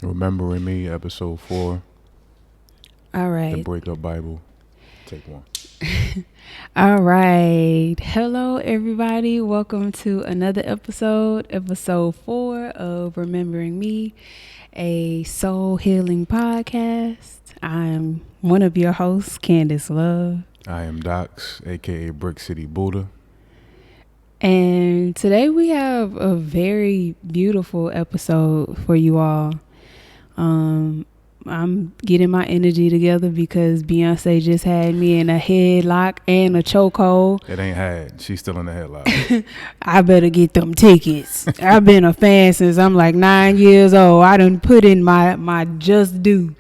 Remembering Me, episode 4, All the right. Breakup Bible, take 1. All right. Hello, everybody. Welcome to another episode 4 of Remembering Me, a soul healing podcast. I'm one of your hosts, Candace Love. I am Docs, aka Brick City Buddha. And today we have a very beautiful episode for you all. I'm getting my energy together because Beyonce just had me in a headlock and a chokehold. It ain't had. She's still in the headlock. I better get them tickets. I've been a fan since I'm like 9 years old. I done put in my just due.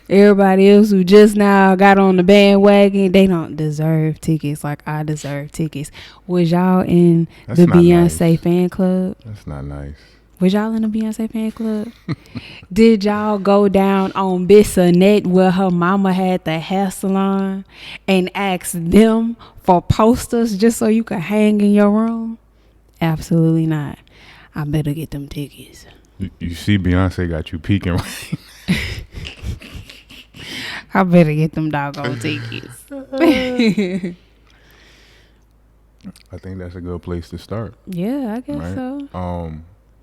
Everybody else who just now got on the bandwagon, they don't deserve tickets like I deserve tickets. Was y'all in That's the not Beyonce nice. fan club? That's not nice. Was y'all in the Beyonce fan club? Did y'all go down on Bissonnette where her mama had the hair salon and ask them for posters just so you could hang in your room? Absolutely not. I better get them tickets. You see Beyonce got you peeking right. I better get them doggone tickets. I think that's a good place to start. Yeah, I guess Right. so.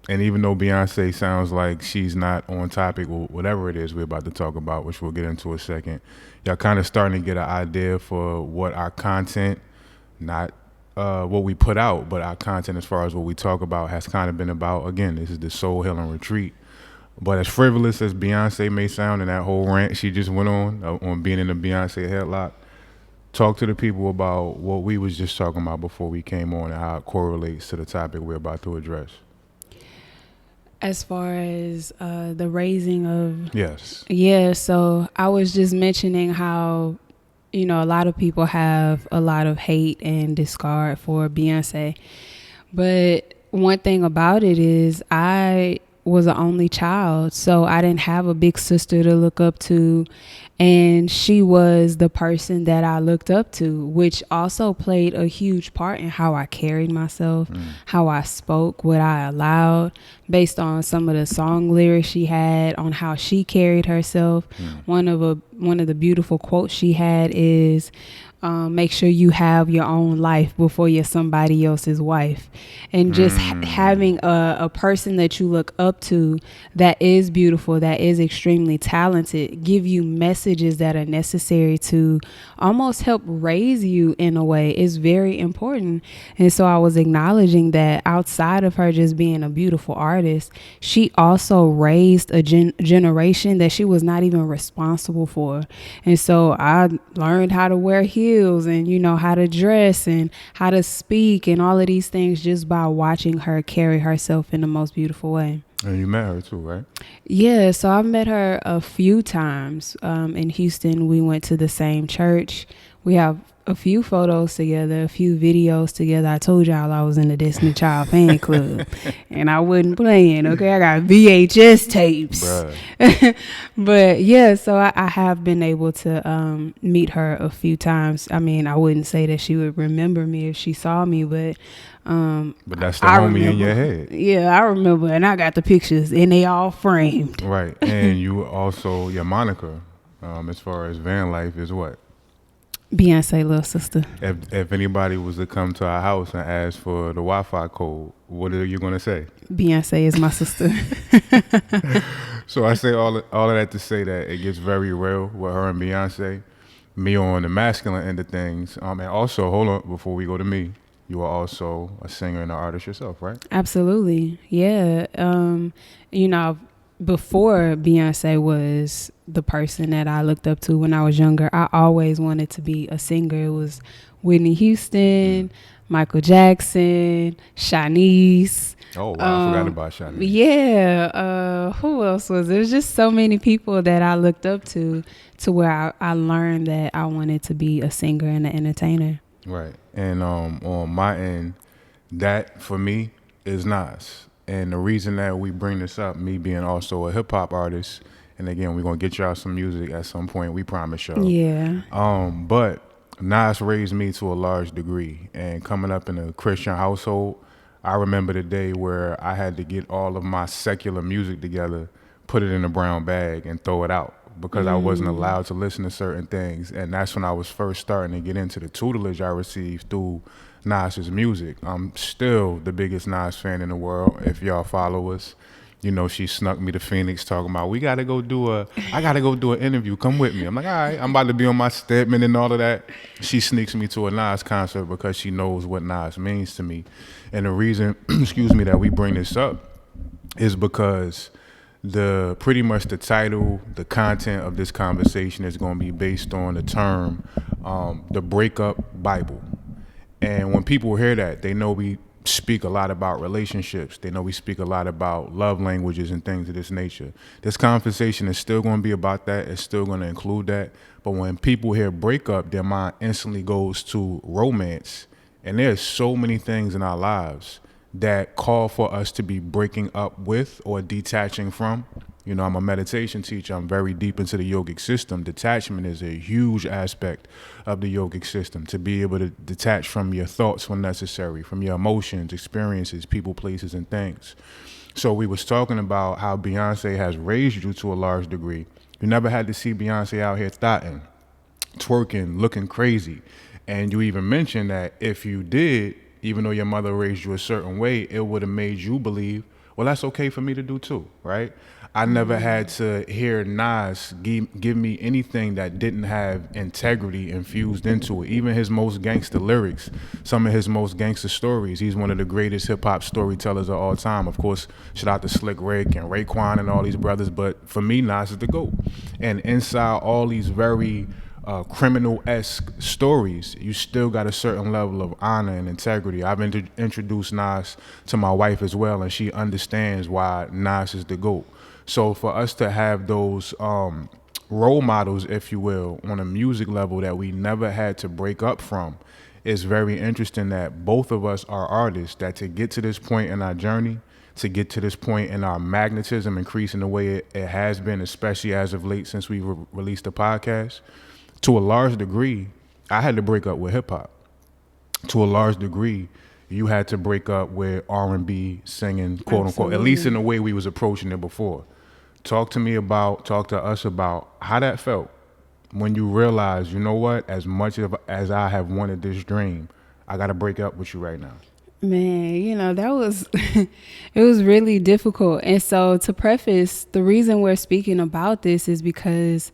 And even though Beyonce sounds like she's not on topic or whatever it is we're about to talk about, which we'll get into in a second, y'all kind of starting to get an idea for what our content, not what we put out, but our content as far as what we talk about has kind of been about. Again, this is the Soul Healing Retreat. But as frivolous as Beyonce may sound, and that whole rant she just went on being in the Beyonce headlock, talk to the people about what we was just talking about before we came on and how it correlates to the topic we're about to address. As far as the raising of... Yes. Yeah, so I was just mentioning how, a lot of people have a lot of hate and discard for Beyonce. But one thing about it is I was an only child, so I didn't have a big sister to look up to. And she was the person that I looked up to, which also played a huge part in how I carried myself, how I spoke, what I allowed, based on some of the song lyrics she had, on how she carried herself. One of the beautiful quotes she had is, make sure you have your own life before you're somebody else's wife. And just having a person that you look up to that is beautiful, that is extremely talented, give you messages that are necessary to almost help raise you in a way is very important. And so I was acknowledging that outside of her just being a beautiful artist, she also raised a generation that she was not even responsible for. And so I learned how to wear heels and how to dress and how to speak and all of these things just by watching her carry herself in the most beautiful way. And you met her too, right? Yeah, so I've met her a few times. In Houston, we went to the same church. We have a few photos together, a few videos together. I told y'all I was in the Destiny Child fan club and I wasn't playing, okay? I got VHS tapes. Bruh. But yeah, so I have been able to meet her a few times. I mean, I wouldn't say that she would remember me if she saw me, but that's the I homie remember. in your head. Yeah, I remember, and I got the pictures and they all framed. Right. And you also, your moniker, as far as van life, is what? Beyonce little sister. If anybody was to come to our house and ask for the Wi-Fi code, what are you going to say? Beyonce is my sister. So I say all of that to say that it gets very real with her and Beyonce. Me on the masculine end of things. And also, hold on, before we go to me, you are also a singer and an artist yourself, right? Absolutely. Yeah. Before Beyonce was the person that I looked up to when I was younger, I always wanted to be a singer. It was Whitney Houston, Michael Jackson, Shanice. Oh, wow. I forgot about Shanice. Yeah. Who else was there? There's just so many people that I looked up to where I learned that I wanted to be a singer and an entertainer. Right. And on my end, that for me is Nas. And the reason that we bring this up, me being also a hip hop artist, and again, we're gonna get y'all some music at some point, we promise y'all. Yeah. But Nas raised me to a large degree, and coming up in a Christian household, I remember the day where I had to get all of my secular music together, put it in a brown bag and throw it out because I wasn't allowed to listen to certain things. And that's when I was first starting to get into the tutelage I received through Nas's music. I'm still the biggest Nas fan in the world. If y'all follow us, you know, she snuck me to Phoenix talking about, I gotta go do an interview. Come with me. I'm like, all right, I'm about to be on my Stedman and all of that. She sneaks me to a Nas concert because she knows what Nas means to me. And the reason, excuse me, that we bring this up is because pretty much the title, the content of this conversation is going to be based on the term, the Breakup Bible. And when people hear that, they know we speak a lot about relationships. They know we speak a lot about love languages and things of this nature. This conversation is still going to be about that. It's still going to include that. But when people hear breakup, their mind instantly goes to romance. And there's so many things in our lives that call for us to be breaking up with or detaching from. You know, I'm a meditation teacher. I'm very deep into the yogic system. Detachment is a huge aspect of the yogic system, to be able to detach from your thoughts when necessary, from your emotions, experiences, people, places, and things. So we was talking about how Beyonce has raised you to a large degree. You never had to see Beyonce out here thotting, twerking, looking crazy. And you even mentioned that if you did, even though your mother raised you a certain way, it would have made you believe, well, that's okay for me to do too, right? I never had to hear Nas give me anything that didn't have integrity infused into it. Even his most gangster lyrics, some of his most gangster stories. He's one of the greatest hip-hop storytellers of all time. Of course, shout out to Slick Rick and Raekwon and all these brothers. But for me, Nas is the GOAT. And inside all these very criminal-esque stories, you still got a certain level of honor and integrity. I've introduced Nas to my wife as well, and she understands why Nas is the GOAT. So for us to have those role models, if you will, on a music level that we never had to break up from, is very interesting that both of us are artists, that to get to this point in our journey, to get to this point in our magnetism increasing the way it has been, especially as of late since we released the podcast, to a large degree, I had to break up with hip hop. To a large degree, you had to break up with R&B singing, quote unquote, at least in the way we was approaching it before. Talk to us about how that felt when you realized, you know what, as much as I have wanted this dream, I got to break up with you right now. Man, you know, that was, it was really difficult. And so to preface, the reason we're speaking about this is because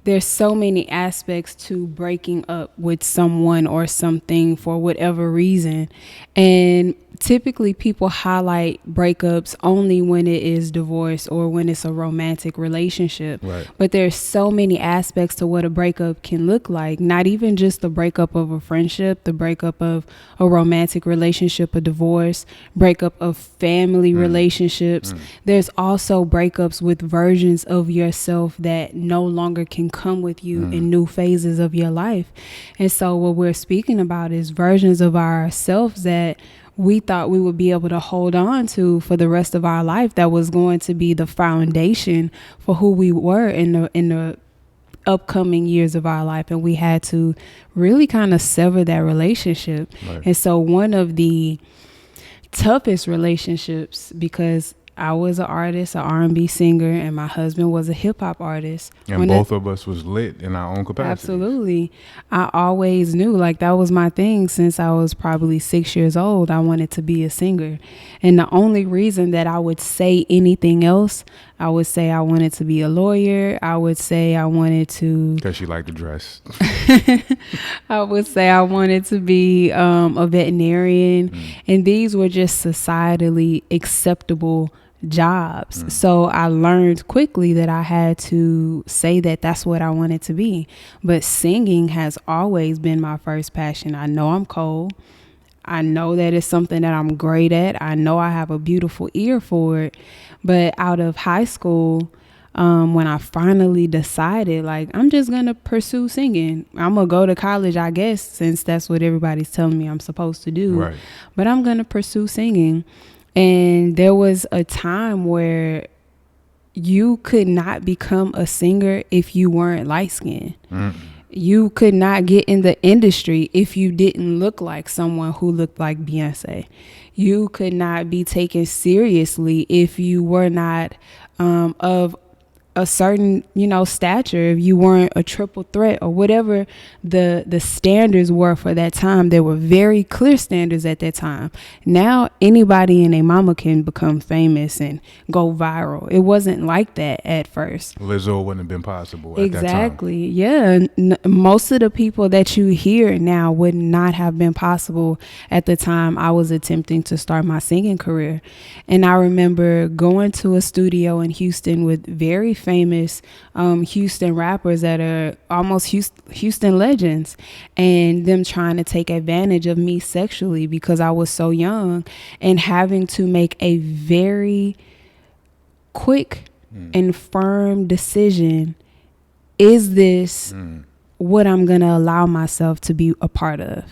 there's so many aspects to breaking up with someone or something for whatever reason. And typically people highlight breakups only when it is divorce or when it's a romantic relationship. Right. But there's so many aspects to what a breakup can look like. Not even just the breakup of a friendship, the breakup of a romantic relationship, a divorce, breakup of family relationships. There's also breakups with versions of yourself that no longer can come with you in new phases of your life. And so what we're speaking about is versions of ourselves that we thought we would be able to hold on to for the rest of our life, that was going to be the foundation for who we were in the upcoming years of our life. And we had to really kind of sever that relationship. Right. And so one of the toughest relationships, because I was an artist, an R&B singer, and my husband was a hip hop artist. And both of us was lit in our own capacity. Absolutely. I always knew, like, that was my thing since I was probably 6 years old. I wanted to be a singer. And the only reason that I would say anything else, I would say I wanted to be a lawyer. I would say I wanted to... Because she liked to dress. I would say I wanted to be a veterinarian. And these were just societally acceptable jobs. So I learned quickly that I had to say that that's what I wanted to be. But singing has always been my first passion. I know I'm cold. I know that it's something that I'm great at. I know I have a beautiful ear for it. But out of high school, when I finally decided, like, I'm just going to pursue singing. I'm going to go to college, I guess, since that's what everybody's telling me I'm supposed to do. Right. But I'm going to pursue singing. And there was a time where you could not become a singer if you weren't light-skinned. You could not get in the industry if you didn't look like someone who looked like Beyonce. You could not be taken seriously if you were not of a certain, stature, if you weren't a triple threat or whatever the standards were for that time. There were very clear standards at that time. Now anybody and their mama can become famous and go viral. It wasn't like that at first. Lizzo wouldn't have been possible at Exactly. Yeah. Most of the people that you hear now would not have been possible at the time I was attempting to start my singing career. And I remember going to a studio in Houston with very famous Houston rappers that are almost Houston legends, and them trying to take advantage of me sexually because I was so young, and having to make a very quick and firm decision. Is this what I'm going to allow myself to be a part of?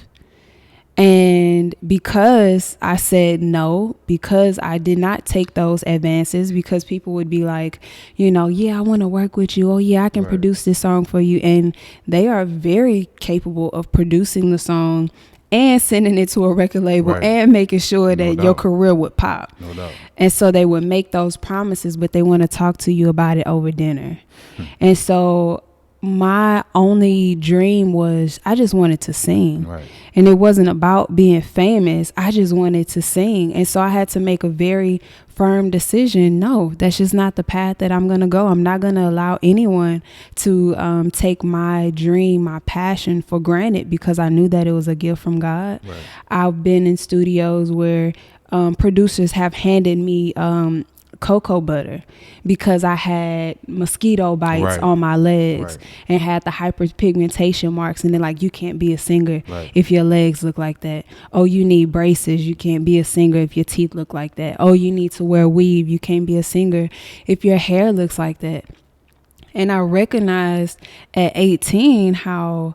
And because I said no, because I did not take those advances, because people would be like, yeah, I want to work with you. Oh, yeah, I can produce this song for you. And they are very capable of producing the song and sending it to a record label and making sure that your career would pop. No doubt. And so they would make those promises, but they want to talk to you about it over dinner. And so my only dream was I just wanted to sing. And it wasn't about being famous. I just wanted to sing. And so I had to make a very firm decision. No, that's just not the path that I'm going to go. I'm not going to allow anyone to take my dream, my passion for granted, because I knew that it was a gift from God. I've been in studios where producers have handed me cocoa butter because I had mosquito bites on my legs and had the hyperpigmentation marks, and they're like, you can't be a singer if your legs look like that. Oh, you need braces. You can't be a singer if your teeth look like that. Oh, you need to wear weave. You can't be a singer if your hair looks like that. And I recognized at 18 how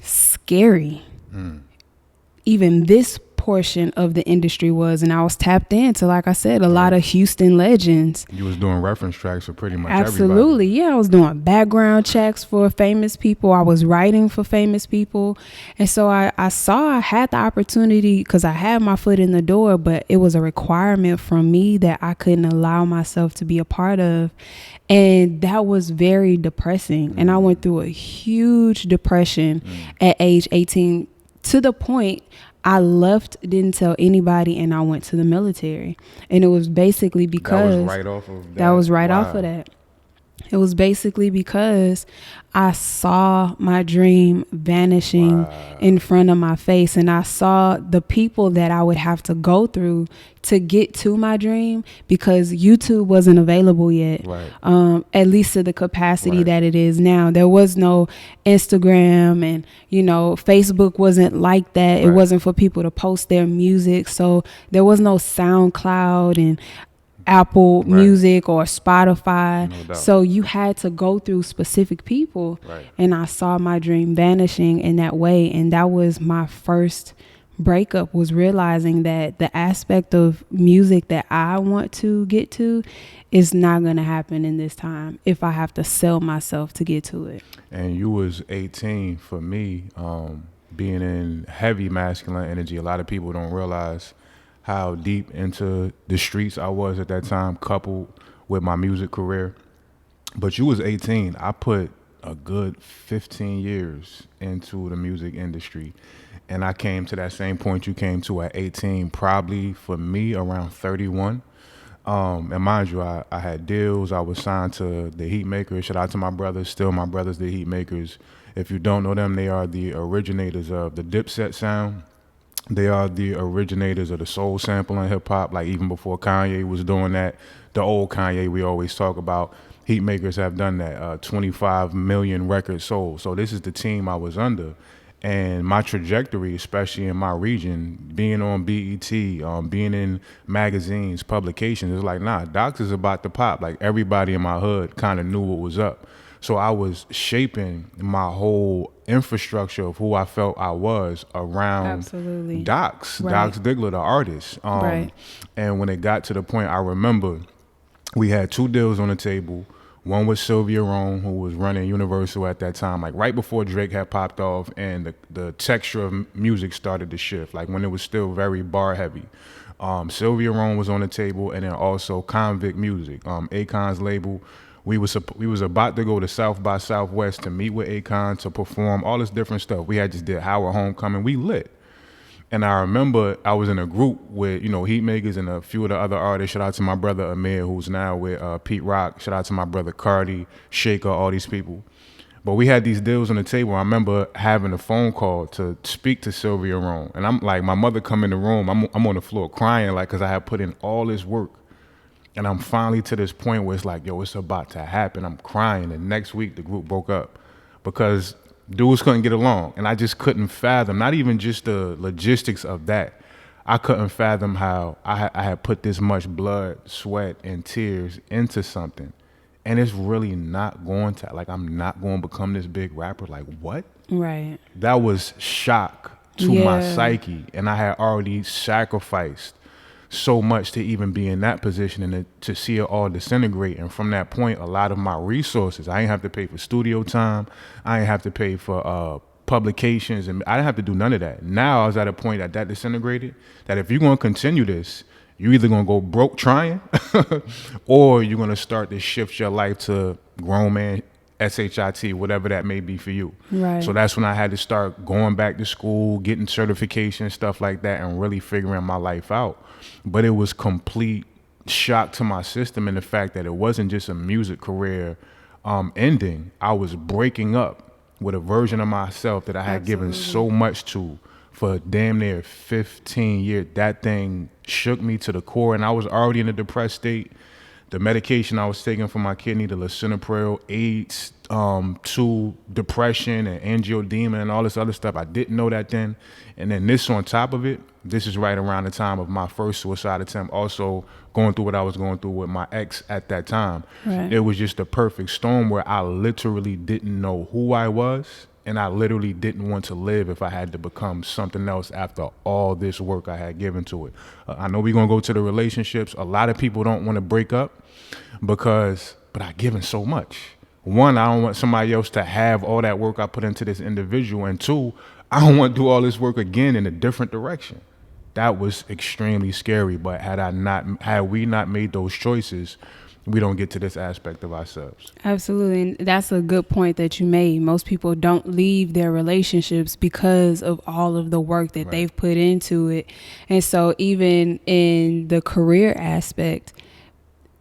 scary even this portion of the industry was, and I was tapped into, like I said, a lot of Houston legends. You was doing reference tracks for pretty much Absolutely. everybody. Yeah, I was doing background checks for famous people. I was writing for famous people. And so I saw I had the opportunity because I had my foot in the door, but it was a requirement from me that I couldn't allow myself to be a part of. And that was very depressing. And I went through a huge depression at age 18, to the point I left, didn't tell anybody, and I went to the military. And it was basically because that was right off of that. That was right off of that. It was basically because I saw my dream vanishing in front of my face, and I saw the people that I would have to go through to get to my dream, because YouTube wasn't available yet, at least to the capacity that it is now. There was no Instagram, and Facebook wasn't like that. It wasn't for people to post their music, so there was no SoundCloud and Apple Music or Spotify. No doubt. So you had to go through specific people. And I saw my dream vanishing in that way. And that was my first breakup, was realizing that the aspect of music that I want to get to is not going to happen in this time if I have to sell myself to get to it. And you was 18. For me, being in heavy masculine energy, a lot of people don't realize how deep into the streets I was at that time, coupled with my music career. But you was 18. I put a good 15 years into the music industry. And I came to that same point you came to at 18, probably for me around 31. And mind you, I had deals. I was signed to the Heat Makers. Shout out to my brothers. Still my brothers, the Heat Makers. If you don't know them, they are the originators of the Dipset sound. They are the originators of the soul sample in hip hop, like even before Kanye was doing that. The old Kanye we always talk about. Heat Makers have done that. 25 million records sold. So this is the team I was under. And my trajectory, especially in my region, being on BET, being in magazines, publications, it's like, nah, Docs is about to pop. Like everybody in my hood kind of knew what was up. So I was shaping my whole infrastructure of who I felt I was around Docs, Docs Diggler, the artist. And when it got to the point, I remember we had 2 deals on the table. One was Sylvia Rome, who was running Universal at that time, like right before Drake had popped off and the texture of music started to shift, like when it was still very bar heavy. Sylvia Rome was on the table, and then also Convict Music, Akon's label. We was about to go to South by Southwest to meet with Akon to perform all this different stuff. We had just did Howard Homecoming. We lit. And I remember I was in a group with, Heatmakers and a few of the other artists. Shout out to my brother Amir, who's now with Pete Rock. Shout out to my brother Cardi, Shaker, all these people. But we had these deals on the table. I remember having a phone call to speak to Sylvia Rome. And I'm like, my mother come in the room. I'm on the floor crying, like, because I had put in all this work. And I'm finally to this point where it's like, yo, it's about to happen. I'm crying. And next week, the group broke up because dudes couldn't get along. And I just couldn't fathom, not even just the logistics of that. I couldn't fathom how I had put this much blood, sweat, and tears into something. And it's really not going to, like, I'm not going to become this big rapper. Like, what? Right. That was shock to my psyche. And I had already sacrificed so much to even be in that position and to see it all disintegrate. And from that point, a lot of my resources, I didn't have to pay for studio time. I didn't have to pay for publications, and I didn't have to do none of that. Now I was at a point that disintegrated, that if you're going to continue this, you're either going to go broke trying or you're going to start to shift your life to grown man SHIT, whatever that may be for you. Right. So that's when I had to start going back to school, getting certification, stuff like that, and really figuring my life out. But it was complete shock to my system in the fact that it wasn't just a music career ending. I was breaking up with a version of myself that I had given so much to for damn near 15 years. That thing shook me to the core, and I was already in a depressed state. The medication I was taking for my kidney, the lisinopril, aids, to depression and angioedema and all this other stuff. I didn't know that then. And then this on top of it, this is right around the time of my first suicide attempt, also going through what I was going through with my ex at that time. Right. It was just a perfect storm where I literally didn't know who I was, and I literally didn't want to live if I had to become something else after all this work I had given to it. I know we're going to go to the relationships. A lot of people don't want to break up but I've given so much. One, I don't want somebody else to have all that work I put into this individual. And two, I don't want to do all this work again in a different direction. That was extremely scary. But had we not made those choices, we don't get to this aspect of ourselves. Absolutely. And that's a good point that you made. Most people don't leave their relationships because of all of the work that they've put into it. And so even in the career aspect,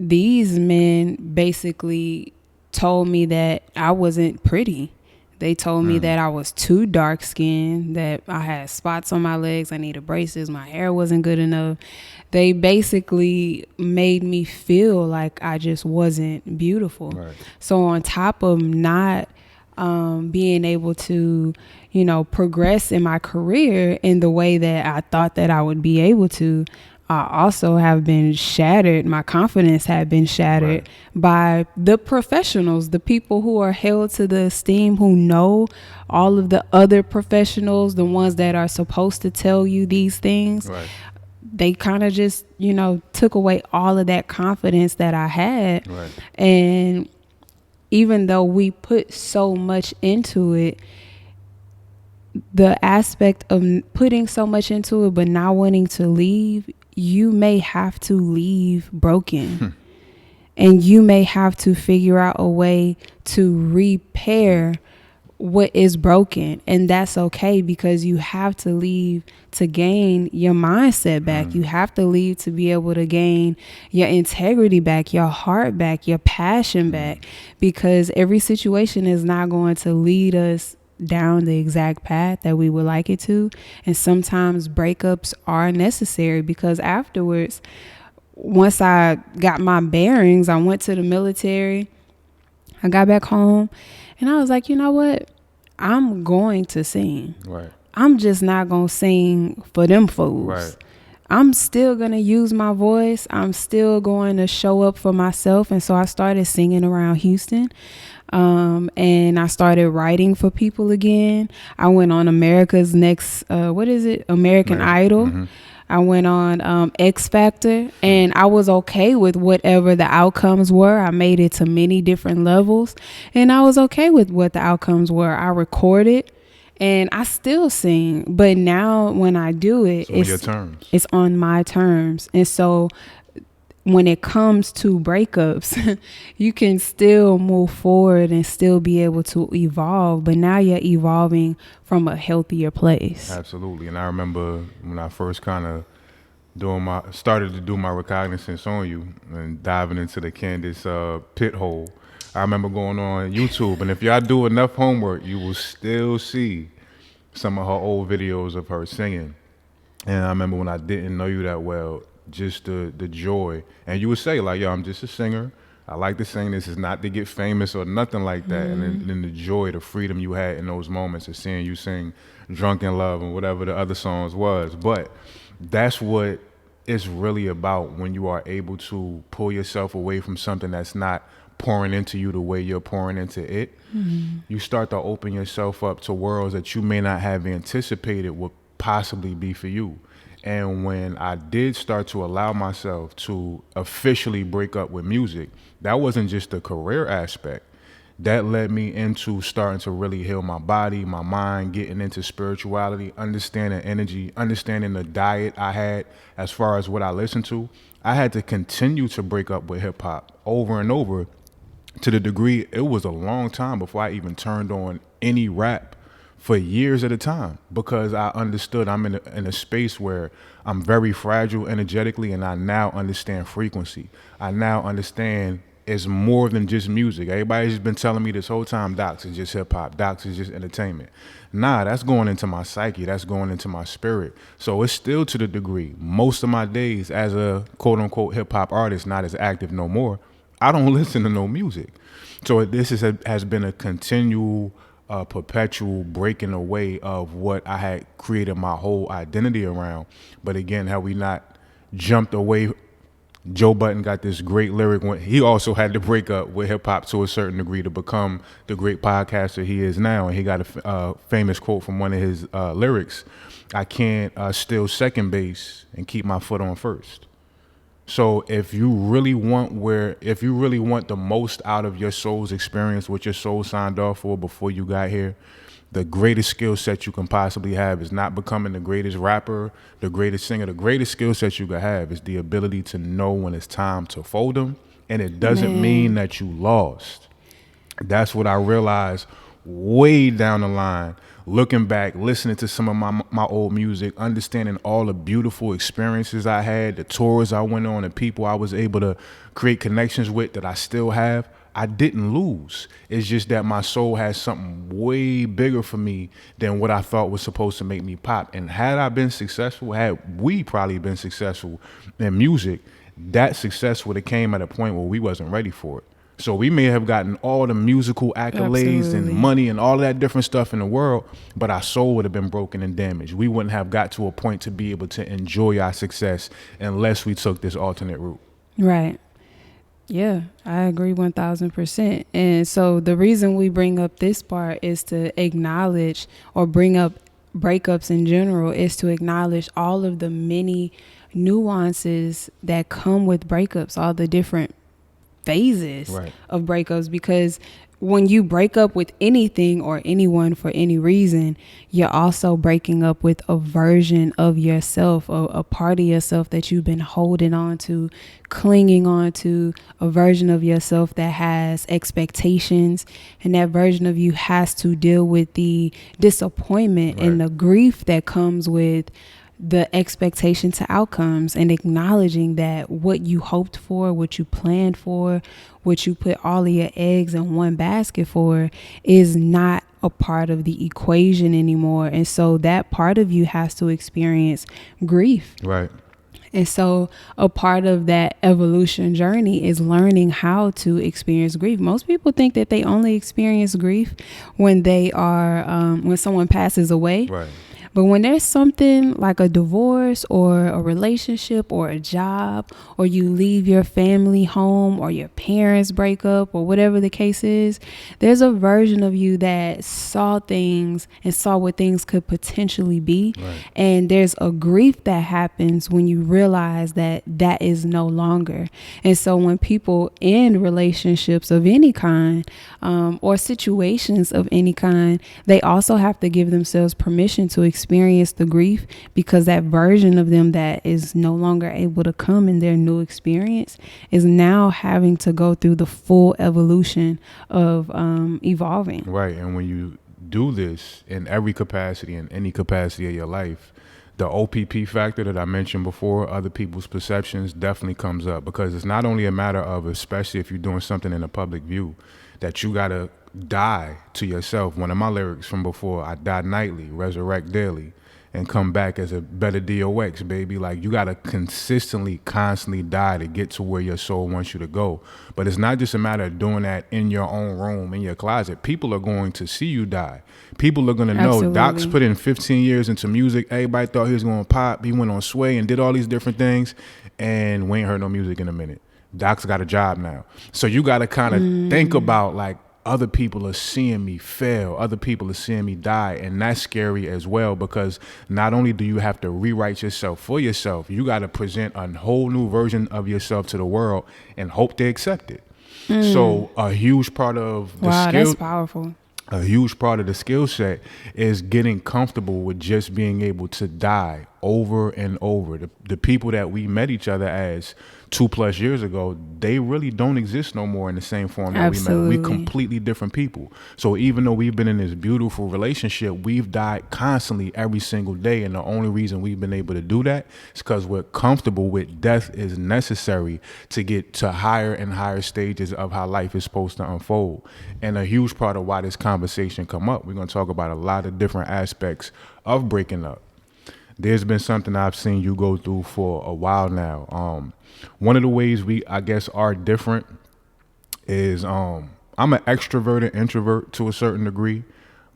these men basically told me that I wasn't pretty. They told me that I was too dark skinned, that I had spots on my legs, I needed braces, my hair wasn't good enough. They basically made me feel like I just wasn't beautiful. Right. So on top of not being able to, progress in my career in the way that I thought that I would be able to, I also have been shattered. My confidence had been shattered by the professionals, the people who are held to the esteem, who know all of the other professionals, the ones that are supposed to tell you these things. Right. They kind of just, took away all of that confidence that I had. Right. And even though we put so much into it, the aspect of putting so much into it but not wanting to leave, you may have to leave broken. And you may have to figure out a way to repair what is broken. And that's okay, because you have to leave to gain your mindset back. You have to leave to be able to gain your integrity back, your heart back, your passion back, because every situation is not going to lead us down the exact path that we would like it to. And sometimes breakups are necessary, because afterwards, once I got my bearings, I went to the military, I got back home, and I was like, you know what? I'm going to sing. Right. I'm just not going to sing for them fools. Right. I'm still going to use my voice. I'm still going to show up for myself. And so I started singing around Houston. And I started writing for people again. I went on America's Next, American Idol. I went on X Factor, and I was okay with whatever the outcomes were. I made it to many different levels, and I was okay with what the outcomes were. I recorded, and I still sing, but now when I do it, on your terms. It's on my terms. And so when it comes to breakups, you can still move forward and still be able to evolve, but now you're evolving from a healthier place. Absolutely. And I remember when I first kind of started to do my recognizance on you and diving into the Candace pit hole. I remember going on YouTube, and if y'all do enough homework, you will still see some of her old videos of her singing. And I remember when I didn't know you that well, just the joy. And you would say, like, yo, I'm just a singer. I like to sing. This is not to get famous or nothing like that. Mm-hmm. And then the joy, the freedom you had in those moments of seeing you sing Drunk in Love and whatever the other songs was. But that's what it's really about when you are able to pull yourself away from something that's not pouring into you the way you're pouring into it. Mm-hmm. You start to open yourself up to worlds that you may not have anticipated would possibly be for you. And when I did start to allow myself to officially break up with music, that wasn't just a career aspect. That led me into starting to really heal my body, my mind, getting into spirituality, understanding energy, understanding the diet I had as far as what I listened to. I had to continue to break up with hip hop over and over, to the degree it was a long time before I even turned on any rap for years at a time, because I understood I'm in a space where I'm very fragile energetically, and I now understand frequency. I now understand it's more than just music. Everybody's been telling me this whole time, Docs is just hip hop, Docs is just entertainment. Nah, that's going into my psyche, that's going into my spirit. So it's still, to the degree, most of my days as a quote unquote hip hop artist, not as active no more, I don't listen to no music. So this has been a continual, perpetual breaking away of what I had created my whole identity around. But again, have we not jumped away? Joe Budden got this great lyric when he also had to break up with hip hop to a certain degree to become the great podcaster he is now. And he got a famous quote from one of his lyrics: "I can't steal second base and keep my foot on first." So if you really want the most out of your soul's experience, what your soul signed off for before you got here, the greatest skill set you can possibly have is not becoming the greatest rapper, the greatest singer. The greatest skill set you can have is the ability to know when it's time to fold them. And it doesn't mean that you lost. That's what I realized way down the line, looking back, listening to some of my old music, understanding all the beautiful experiences I had, the tours I went on, and people I was able to create connections with that I still have. I didn't lose. It's just that my soul has something way bigger for me than what I thought was supposed to make me pop. And had we probably been successful in music, that success would have came at a point where we wasn't ready for it. So we may have gotten all the musical accolades Absolutely. and money and all that different stuff in the world, but our soul would have been broken and damaged. We wouldn't have got to a point to be able to enjoy our success unless we took this alternate route. Right. Yeah, I agree 1000%. And so the reason we bring up this part is to acknowledge, or bring up breakups in general, is to acknowledge all of the many nuances that come with breakups, all the different phases of breakups, because when you break up with anything or anyone for any reason, you're also breaking up with a version of yourself, a part of yourself that you've been holding on to, clinging on to, a version of yourself that has expectations, and that version of you has to deal with the disappointment and the grief that comes with the expectation to outcomes, and acknowledging that what you hoped for, what you planned for, what you put all of your eggs in one basket for, is not a part of the equation anymore. And so that part of you has to experience grief. Right. And so a part of that evolution journey is learning how to experience grief. Most people think that they only experience grief when they are, when someone passes away. Right. But when there's something like a divorce or a relationship or a job, or you leave your family home, or your parents break up, or whatever the case is, there's a version of you that saw things and saw what things could potentially be. Right. And there's a grief that happens when you realize that that is no longer. And so when people end relationships of any kind, or situations of any kind, they also have to give themselves permission to experience the grief, because that version of them that is no longer able to come in their new experience is now having to go through the full evolution of evolving. Right. And when you do this in every capacity, in any capacity of your life, the OPP factor that I mentioned before, other people's perceptions, definitely comes up, because it's not only a matter of, especially if you're doing something in a public view, that you got to die to yourself. One of my lyrics from before, I die nightly, resurrect daily, and come back as a better DOX, baby. Like, you got to constantly die to get to where your soul wants you to go. But it's not just a matter of doing that in your own room, in your closet. People are going to see you die. People are going to know. Absolutely. Doc's put in 15 years into music. Everybody thought he was going to pop. He went on Sway and did all these different things, and we ain't heard no music in a minute. Doc's got a job now. So you got to kind of think about, like, other people are seeing me fail. Other people are seeing me die. And that's scary as well, because not only do you have to rewrite yourself for yourself, you got to present a whole new version of yourself to the world and hope they accept it. So a huge part of the Wow, skill, that's powerful. a huge part of the skill set is getting comfortable with just being able to die over and over. The people that we met each other as 2+ years ago, they really don't exist no more in the same form that Absolutely. we met. We completely different people. So even though we've been in this beautiful relationship, we've died constantly every single day. And the only reason we've been able to do that is because we're comfortable with death is necessary to get to higher and higher stages of how life is supposed to unfold. And a huge part of why this conversation come up, we're going to talk about a lot of different aspects of breaking up. There's been something I've seen you go through for a while now. One of the ways we, I guess, are different is I'm an extroverted introvert to a certain degree,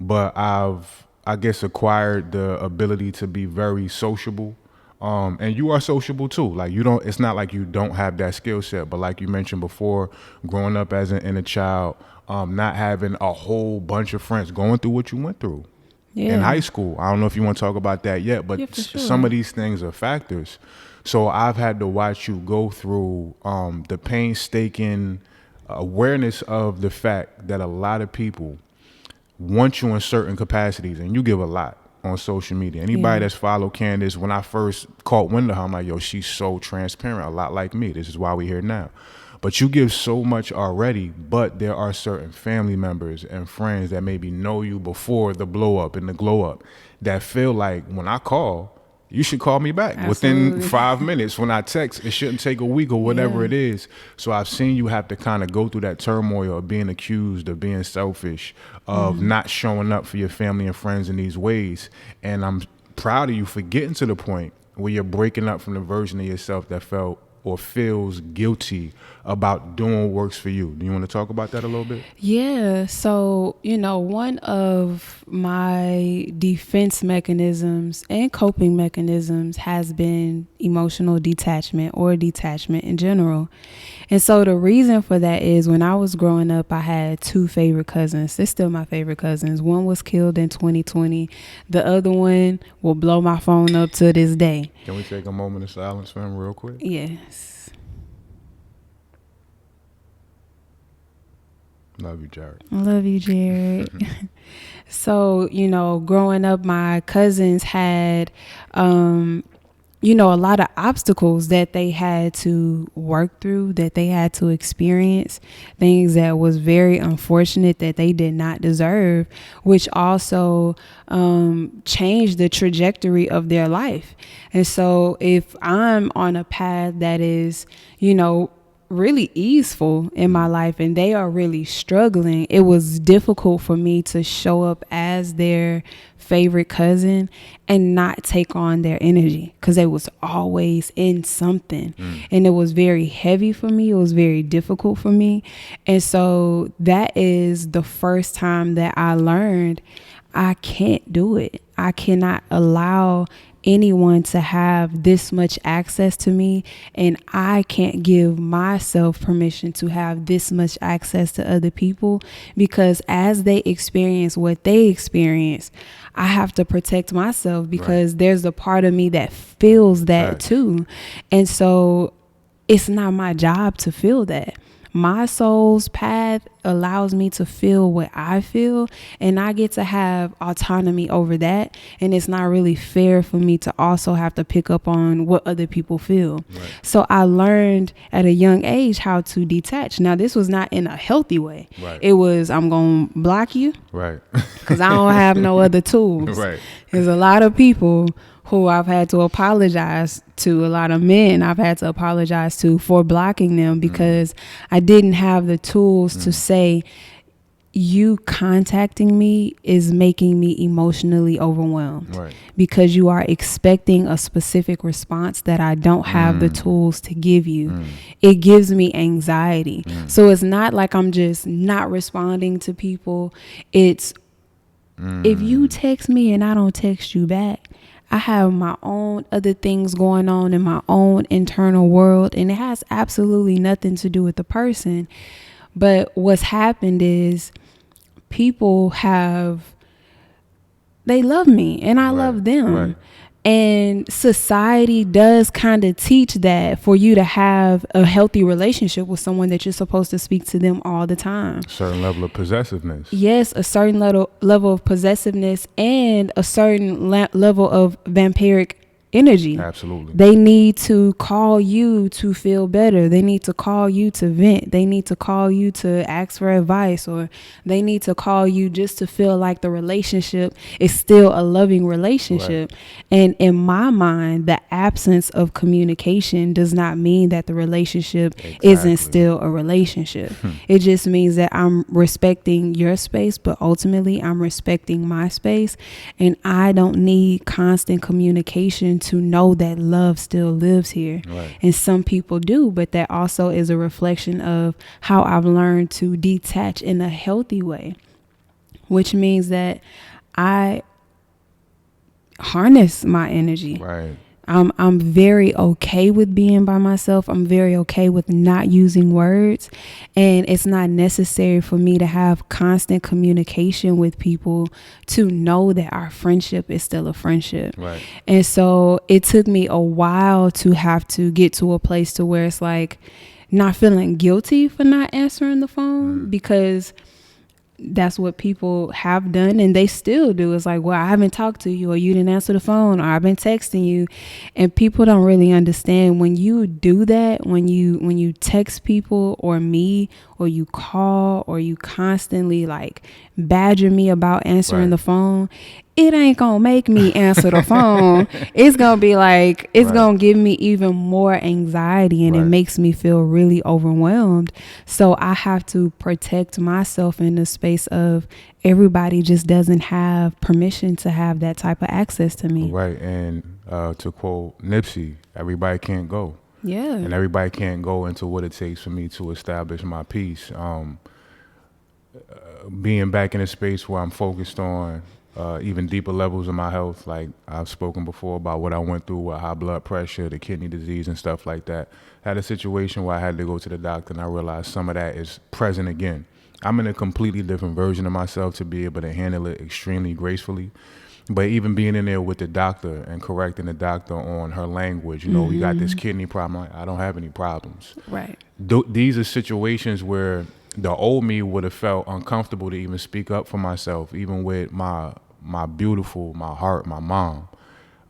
but I've, I guess, acquired the ability to be very sociable. And you are sociable too. Like, you don't, it's not like you don't have that skill set, but like you mentioned before, growing up as an inner child, not having a whole bunch of friends, going through what you went through. Yeah. In high school. I don't know if you want to talk about that yet, but Yeah, for sure. some of these things are factors. So I've had to watch you go through the painstaking awareness of the fact that a lot of people want you in certain capacities, and you give a lot on social media. Anybody that's followed Candace, when I first caught wind of her, I'm like, yo, she's so transparent, a lot like me. This is why we're here now. But you give so much already, but there are certain family members and friends that maybe know you before the blow up and the glow up that feel like, when I call, you should call me back within 5 minutes. When I text, it shouldn't take a week or whatever it is. So I've seen you have to kind of go through that turmoil of being accused of being selfish, of not showing up for your family and friends in these ways. And I'm proud of you for getting to the point where you're breaking up from the version of yourself that felt or feels guilty about doing what works for you. Do you want to talk about that a little bit? Yeah. So, one of my defense mechanisms and coping mechanisms has been emotional detachment, or detachment in general. And so the reason for that is, when I was growing up, I had 2 favorite cousins. They're still my favorite cousins. One was killed in 2020. The other one will blow my phone up to this day. Can we take a moment of silence for him real quick? Yes. Love you, Jared. I love you, Jared. So, growing up, my cousins had, a lot of obstacles that they had to work through, that they had to experience, things that was very unfortunate that they did not deserve, which also changed the trajectory of their life. And so if I'm on a path that is, really easeful in my life and they are really struggling, it was difficult for me to show up as their favorite cousin and not take on their energy, because they was always in something. And it was very heavy for me. It was very difficult for me. And so that is the first time that I learned I can't do it. I cannot allow anyone to have this much access to me, and I can't give myself permission to have this much access to other people, because as they experience what they experience, I have to protect myself, because there's a part of me that feels that too. And so it's not my job to feel that. My soul's path allows me to feel what I feel, and I get to have autonomy over that. And it's not really fair for me to also have to pick up on what other people feel. So I learned at a young age how to detach. Now, this was not in a healthy way. It was, I'm going to block you. Because I don't have no other tools. There's a lot of people who I've had to apologize to, a lot of men I've had to apologize to for blocking them, because I didn't have the tools to say, you contacting me is making me emotionally overwhelmed, because you are expecting a specific response that I don't have the tools to give you. It gives me anxiety. So it's not like I'm just not responding to people. It's if you text me and I don't text you back, I have my own other things going on in my own internal world, and it has absolutely nothing to do with the person. But what's happened is people they love me and I love them. And society does kind of teach that for you to have a healthy relationship with someone, that you're supposed to speak to them all the time. Certain level of possessiveness. Yes, a certain level of possessiveness, and a certain level of vampiric energy. Absolutely. They need to call you to feel better. They need to call you to vent. They need to call you to ask for advice, or they need to call you just to feel like the relationship is still a loving relationship. And in my mind, the absence of communication does not mean that the relationship isn't still a relationship. It just means that I'm respecting your space, but ultimately I'm respecting my space, and I don't need constant communication to know that love still lives here. And some people do, but that also is a reflection of how I've learned to detach in a healthy way, which means that I harness my energy. I'm very okay with being by myself. I'm very okay with not using words. And it's not necessary for me to have constant communication with people to know that our friendship is still a friendship. And so it took me a while to have to get to a place to where it's like not feeling guilty for not answering the phone, because that's what people have done and they still do. It's like, well, I haven't talked to you, or you didn't answer the phone, or I've been texting you. And people don't really understand when you do that, when you text people or me, or you call, or you constantly like badger me about answering the phone, it ain't gonna make me answer the phone. It's gonna be like, it's gonna give me even more anxiety, and it makes me feel really overwhelmed. So I have to protect myself in the space of everybody just doesn't have permission to have that type of access to me. And to quote Nipsey, everybody can't go. And everybody can't go into what it takes for me to establish my peace. Being back in a space where I'm focused on even deeper levels of my health. Like I've spoken before about what I went through with high blood pressure, the kidney disease and stuff like that. I had a situation where I had to go to the doctor, and I realized some of that is present again. I'm in a completely different version of myself to be able to handle it extremely gracefully. But even being in there with the doctor and correcting the doctor on her language, you know, we got this kidney problem. I don't have any problems. These are situations where the old me would have felt uncomfortable to even speak up for myself, even with my beautiful, my heart, my mom.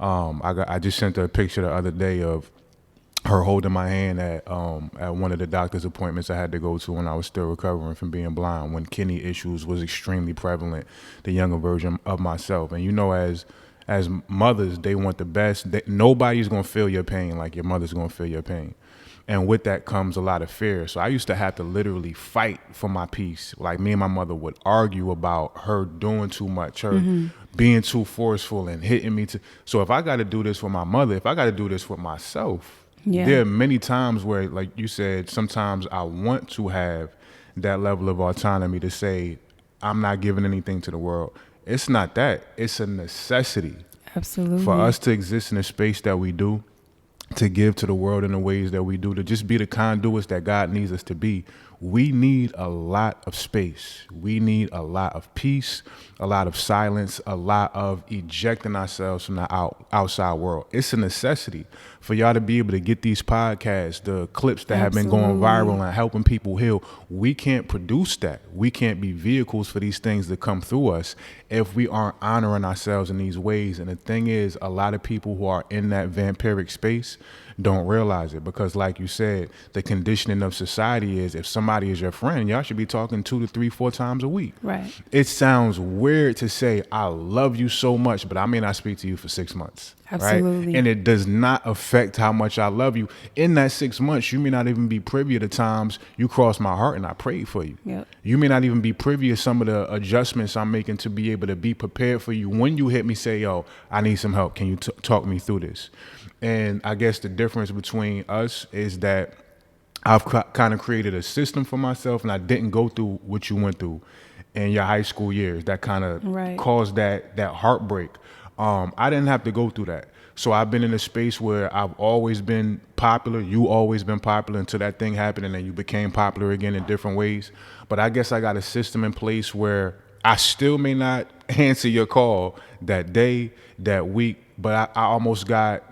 I just sent her a picture the other day of her holding my hand at one of the doctor's appointments I had to go to when I was still recovering from being blind, when kidney issues was extremely prevalent, the younger version of myself. And you know, as mothers, they want the best. Nobody's gonna feel your pain like your mother's gonna feel your pain. And with that comes a lot of fear. So I used to have to literally fight for my peace. Like me and my mother would argue about her doing too much, her being too forceful and hitting me. So if I got to do this for my mother, if I got to do this for myself, there are many times where, like you said, sometimes I want to have that level of autonomy to say, I'm not giving anything to the world. It's not that. It's a necessity Absolutely. for us to exist in the space that we do, to give to the world in the ways that we do, to just be the conduits that God needs us to be. We need a lot of space. We need a lot of peace, a lot of silence, a lot of ejecting ourselves from the outside world. It's a necessity for y'all to be able to get these podcasts, the clips that have been going viral and helping people heal. We can't produce that. We can't be vehicles for these things to come through us if we aren't honoring ourselves in these ways. And the thing is, a lot of people who are in that vampiric space don't realize it, because like you said, the conditioning of society is if somebody is your friend, y'all should be talking 2 to 3, 4 times a week. Right. It sounds weird to say, I love you so much, but I may not speak to you for 6 months. Absolutely. Right? And it does not affect how much I love you. In that 6 months, you may not even be privy to times you crossed my heart and I prayed for you. Yep. You may not even be privy to some of the adjustments I'm making to be able to be prepared for you. When you hit me, say, yo, I need some help. Can you talk me through this? And I guess the difference between us is that I've kind of created a system for myself, and I didn't go through what you went through in your high school years that kind of caused that heartbreak. I didn't have to go through that. So I've been in a space where I've always been popular. You always been popular until that thing happened, and then you became popular again in different ways. But I guess I got a system in place where I still may not answer your call that day, that week, but I almost got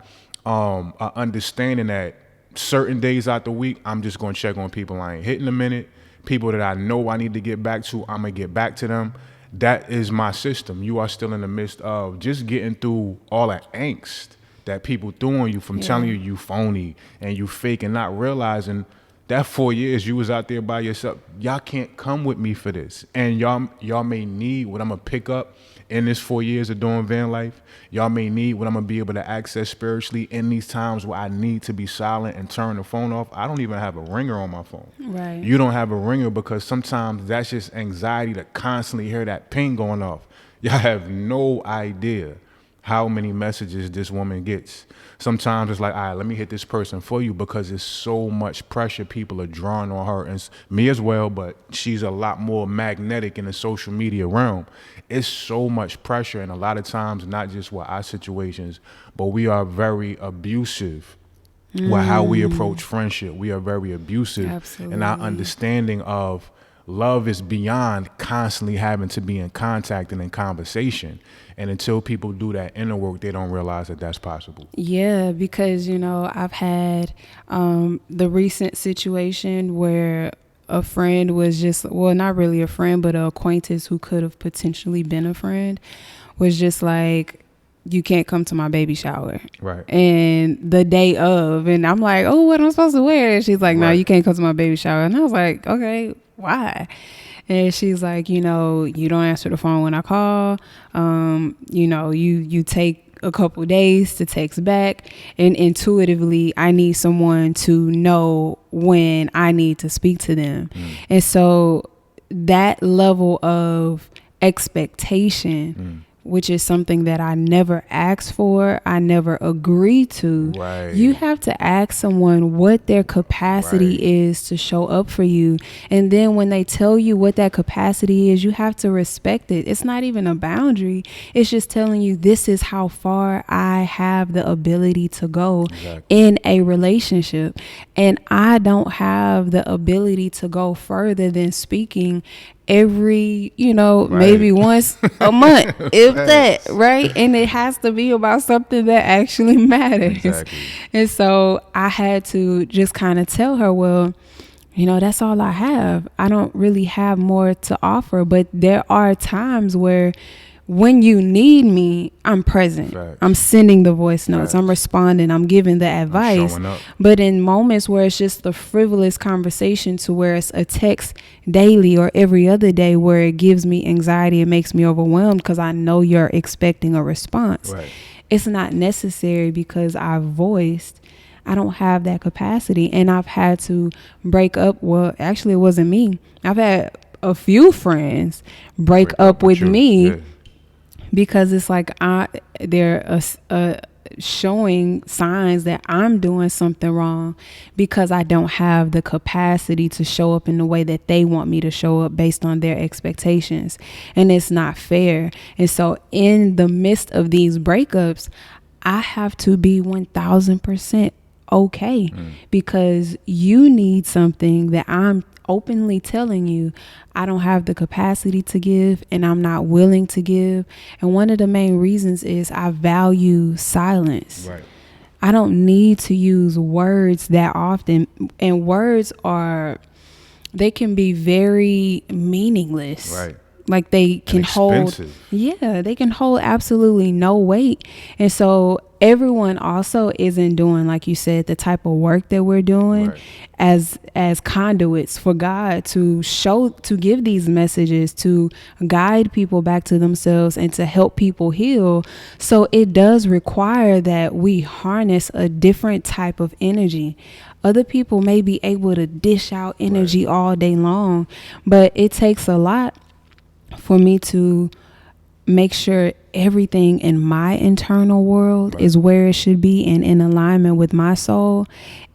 an understanding that certain days out the week, I'm just going to check on people I ain't hitting a minute. People that I know I need to get back to, I'm going to get back to them. That is my system. You are still in the midst of just getting through all that angst that people threw on you from telling you phony and you fake, and not realizing that 4 years you was out there by yourself. Y'all can't come with me for this. And y'all may need what I'm going to pick up in this 4 years of doing van life. Y'all may need what I'm going to be able to access spiritually in these times where I need to be silent and turn the phone off. I don't even have a ringer on my phone. Right. You don't have a ringer because sometimes that's just anxiety to constantly hear that ping going off. Y'all have no idea how many messages this woman gets. Sometimes it's like, all right, let me hit this person for you, because it's so much pressure people are drawing on her, and me as well, but she's a lot more magnetic in the social media realm. It's so much pressure, and a lot of times, not just with our situations, but we are very abusive with how we approach friendship. We are very abusive in our understanding of love is beyond constantly having to be in contact and in conversation. And until people do that inner work, they don't realize that that's possible. Yeah, because, I've had the recent situation where a friend was just, well, not really a friend, but an acquaintance who could have potentially been a friend, was just like, you can't come to my baby shower. Right. And the day of, and I'm like, oh, what am I supposed to wear? And she's like, no, you can't come to my baby shower. And I was like, okay, why? And she's like, you don't answer the phone when I call. You take a couple days to text back, and intuitively I need someone to know when I need to speak to them. And so that level of expectation, which is something that I never asked for, I never agreed to. Right. You have to ask someone what their capacity is to show up for you. And then when they tell you what that capacity is, you have to respect it. It's not even a boundary. It's just telling you, this is how far I have the ability to go in a relationship. And I don't have the ability to go further than speaking every, maybe once a month, if that, right? And it has to be about something that actually matters. Exactly. And so I had to just kind of tell her, well, that's all I have. I don't really have more to offer, but there are times where when you need me, I'm present. Facts. I'm sending the voice notes. Facts. I'm responding. I'm giving the advice. But in moments where it's just the frivolous conversation, to where it's a text daily or every other day, where it gives me anxiety, it makes me overwhelmed because I know you're expecting a response. Right. It's not necessary because I voiced I don't have that capacity. And I've had to break up. Well, actually, it wasn't me. I've had a few friends break up with me. Yeah. Because it's like they're showing signs that I'm doing something wrong because I don't have the capacity to show up in the way that they want me to show up based on their expectations. And it's not fair. And so in the midst of these breakups, I have to be 1000% okay because you need something that I'm openly telling you I don't have the capacity to give and I'm not willing to give. And one of the main reasons is I value silence. Right. I don't need to use words that often, and words they can be very meaningless. Right. Like they can hold, they can hold absolutely no weight. And so everyone also isn't doing, like you said, the type of work that we're doing as conduits for God to give these messages, to guide people back to themselves and to help people heal. So it does require that we harness a different type of energy. Other people may be able to dish out energy all day long, but it takes a lot for me to make sure everything in my internal world is where it should be and in alignment with my soul,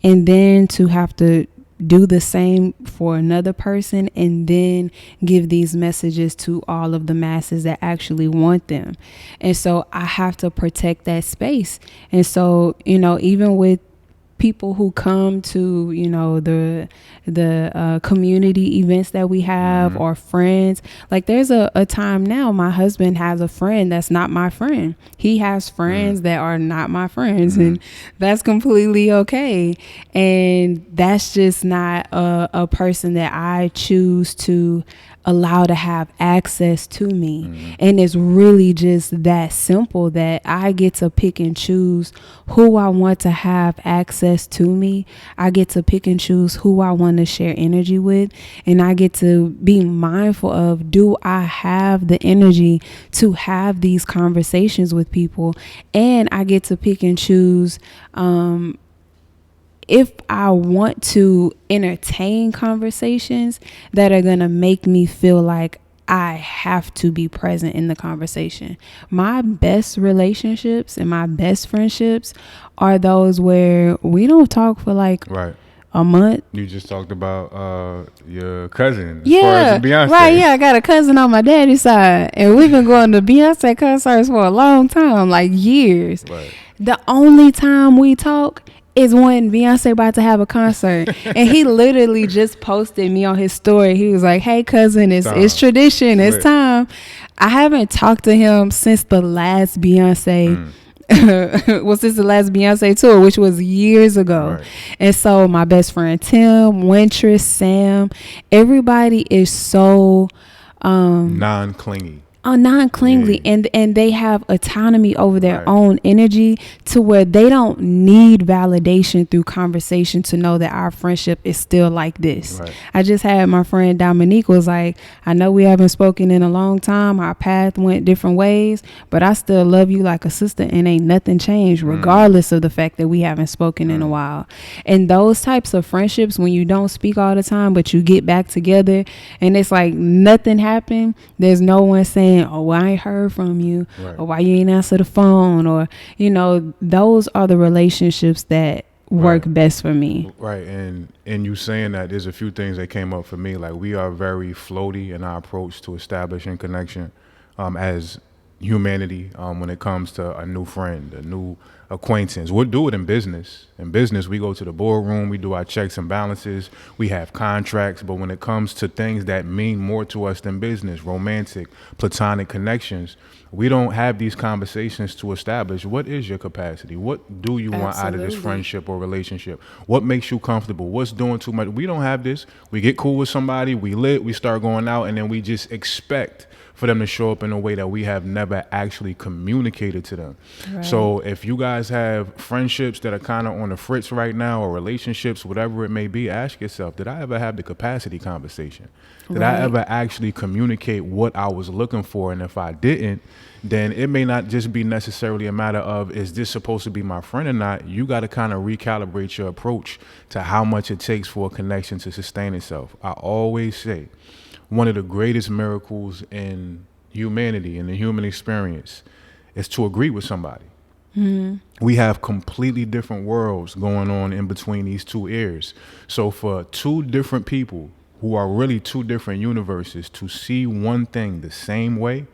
and then to have to do the same for another person and then give these messages to all of the masses that actually want them. And so I have to protect that space. And so, even with people who come to, the community events that we have, or friends, like there's a time now my husband has a friend that's not my friend. He has friends that are not my friends, and that's completely okay. And that's just not a person that I choose to allow to have access to me. And it's really just that simple, that I get to pick and choose who I want to have access to me. I get to pick and choose who I want to share energy with, and I get to be mindful of, do I have the energy to have these conversations with people? And I get to pick and choose if I want to entertain conversations that are going to make me feel like I have to be present in the conversation. My best relationships and my best friendships are those where we don't talk for like a month. You just talked about your cousin. Yeah, as far as Beyonce. Right. Yeah, I got a cousin on my daddy's side, and we've been going to Beyonce concerts for a long time, like years. Right. The only time we talk is when Beyonce about to have a concert. And he literally just posted me on his story. He was like, "Hey cousin, it's tradition. It's time." I haven't talked to him since the last Beyonce since the last Beyonce tour, which was years ago. And so my best friend Tim, Wintress, Sam, everybody is so non-clingy. Non-clingly, and they have autonomy over their own energy, to where they don't need validation through conversation to know that our friendship is still like this. I just had my friend Dominique was like, "I know we haven't spoken in a long time, our path went different ways, but I still love you like a sister, and ain't nothing changed regardless of the fact that we haven't spoken in a while." And those types of friendships, when you don't speak all the time but you get back together and it's like nothing happened, there's no one saying, "Oh, I ain't heard from you," or "Why you ain't answer the phone," or those are the relationships that work best for me. And you saying that, there's a few things that came up for me. Like, we are very floaty in our approach to establishing connection as humanity when it comes to a new friend, a new acquaintance. We'll do it in business. In business, we go to the boardroom, we do our checks and balances, we have contracts. But when it comes to things that mean more to us than business, romantic, platonic connections, we don't have these conversations to establish what is your capacity, what do you want out of this friendship or relationship, what makes you comfortable, what's doing too much. We don't have this. We get cool with somebody, we start going out, and then we just expect for them to show up in a way that we have never actually communicated to them. So if you guys have friendships that are kind of on the fritz right now, or relationships, whatever it may be, ask yourself, did I ever have the capacity conversation? Did I ever actually communicate what I was looking for? And if I didn't, then it may not just be necessarily a matter of, is this supposed to be my friend or not? You got to kind of recalibrate your approach to how much it takes for a connection to sustain itself. I always say, one of the greatest miracles in humanity, in the human experience, is to agree with somebody. We have completely different worlds going on in between these two ears. So for two different people who are really two different universes to see one thing the same way,